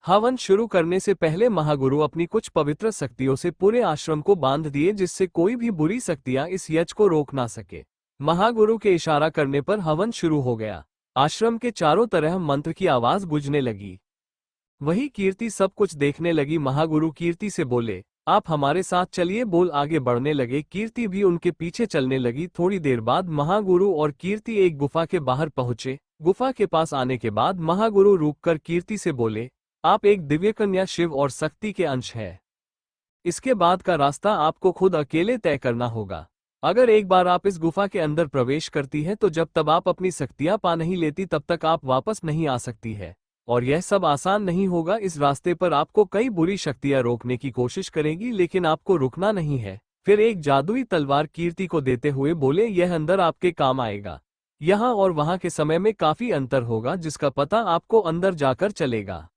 हवन शुरू करने से पहले महागुरु अपनी कुछ पवित्र शक्तियों से पूरे आश्रम को बांध दिए, जिससे कोई भी बुरी शक्तियां इस यज्ञ को रोक ना सके। महागुरु के इशारा करने पर हवन शुरू हो गया। आश्रम के चारों तरह मंत्र की आवाज गूंजने लगी। वही कीर्ति सब कुछ देखने लगी। महागुरु कीर्ति से बोले, आप हमारे साथ चलिए, बोल आगे बढ़ने लगे। कीर्ति भी उनके पीछे चलने लगी। थोड़ी देर बाद महागुरु और कीर्ति एक गुफा के बाहर पहुंचे। गुफा के पास आने के बाद महागुरु रुककर कीर्ति से बोले, आप एक दिव्य कन्या शिव और शक्ति के अंश है। इसके बाद का रास्ता आपको खुद अकेले तय करना होगा। अगर एक बार आप इस गुफा के अंदर प्रवेश करती है, तो जब तक आप अपनी शक्तियां पा नहीं लेती तब तक आप वापस नहीं आ सकती है। और यह सब आसान नहीं होगा। इस रास्ते पर आपको कई बुरी शक्तियां रोकने की कोशिश करेगी, लेकिन आपको रुकना नहीं है। फिर एक जादुई तलवार कीर्ति को देते हुए बोले, यह अंदर आपके काम आएगा। यहाँ और वहाँ के समय में काफी अंतर होगा, जिसका पता आपको अंदर जाकर चलेगा।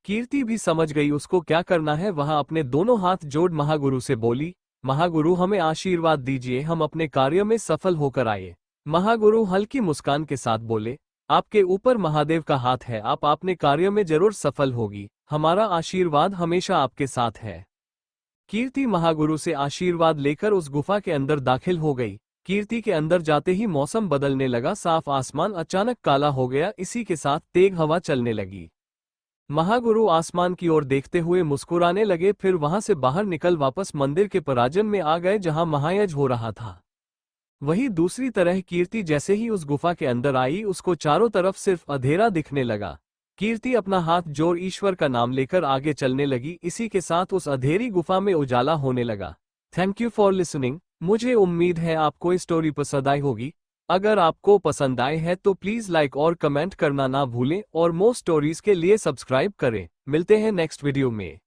कीर्ति भी समझ गई उसको क्या करना है। वहां अपने दोनों हाथ जोड़ महागुरु से बोली, महागुरु हमें आशीर्वाद दीजिए, हम अपने कार्य में सफल होकर आए। महागुरु हल्की मुस्कान के साथ बोले, आपके ऊपर महादेव का हाथ है, आप अपने कार्य में जरूर सफल होगी। हमारा आशीर्वाद हमेशा आपके साथ है। कीर्ति महागुरु से आशीर्वाद लेकर उस गुफा के अंदर दाखिल हो गई। कीर्ति के अंदर जाते ही मौसम बदलने लगा। साफ आसमान अचानक काला हो गया। इसी के साथ तेज हवा चलने लगी। महागुरु आसमान की ओर देखते हुए मुस्कुराने लगे। फिर वहां से बाहर निकल वापस मंदिर के पराजन में आ गए, जहां महायज्ञ हो रहा था। वही दूसरी तरह कीर्ति जैसे ही उस गुफा के अंदर आई उसको चारों तरफ सिर्फ अंधेरा दिखने लगा। कीर्ति अपना हाथ जोड़ ईश्वर का नाम लेकर आगे चलने लगी। इसी के साथ उस अंधेरी गुफा में उजाला होने लगा। Thank you for listening. मुझे उम्मीद है आपको ये स्टोरी पसंद आई होगी। अगर आपको पसंद आए है तो प्लीज लाइक और कमेंट करना ना भूलें और मोर स्टोरीज के लिए सब्सक्राइब करें। मिलते हैं नेक्स्ट वीडियो में।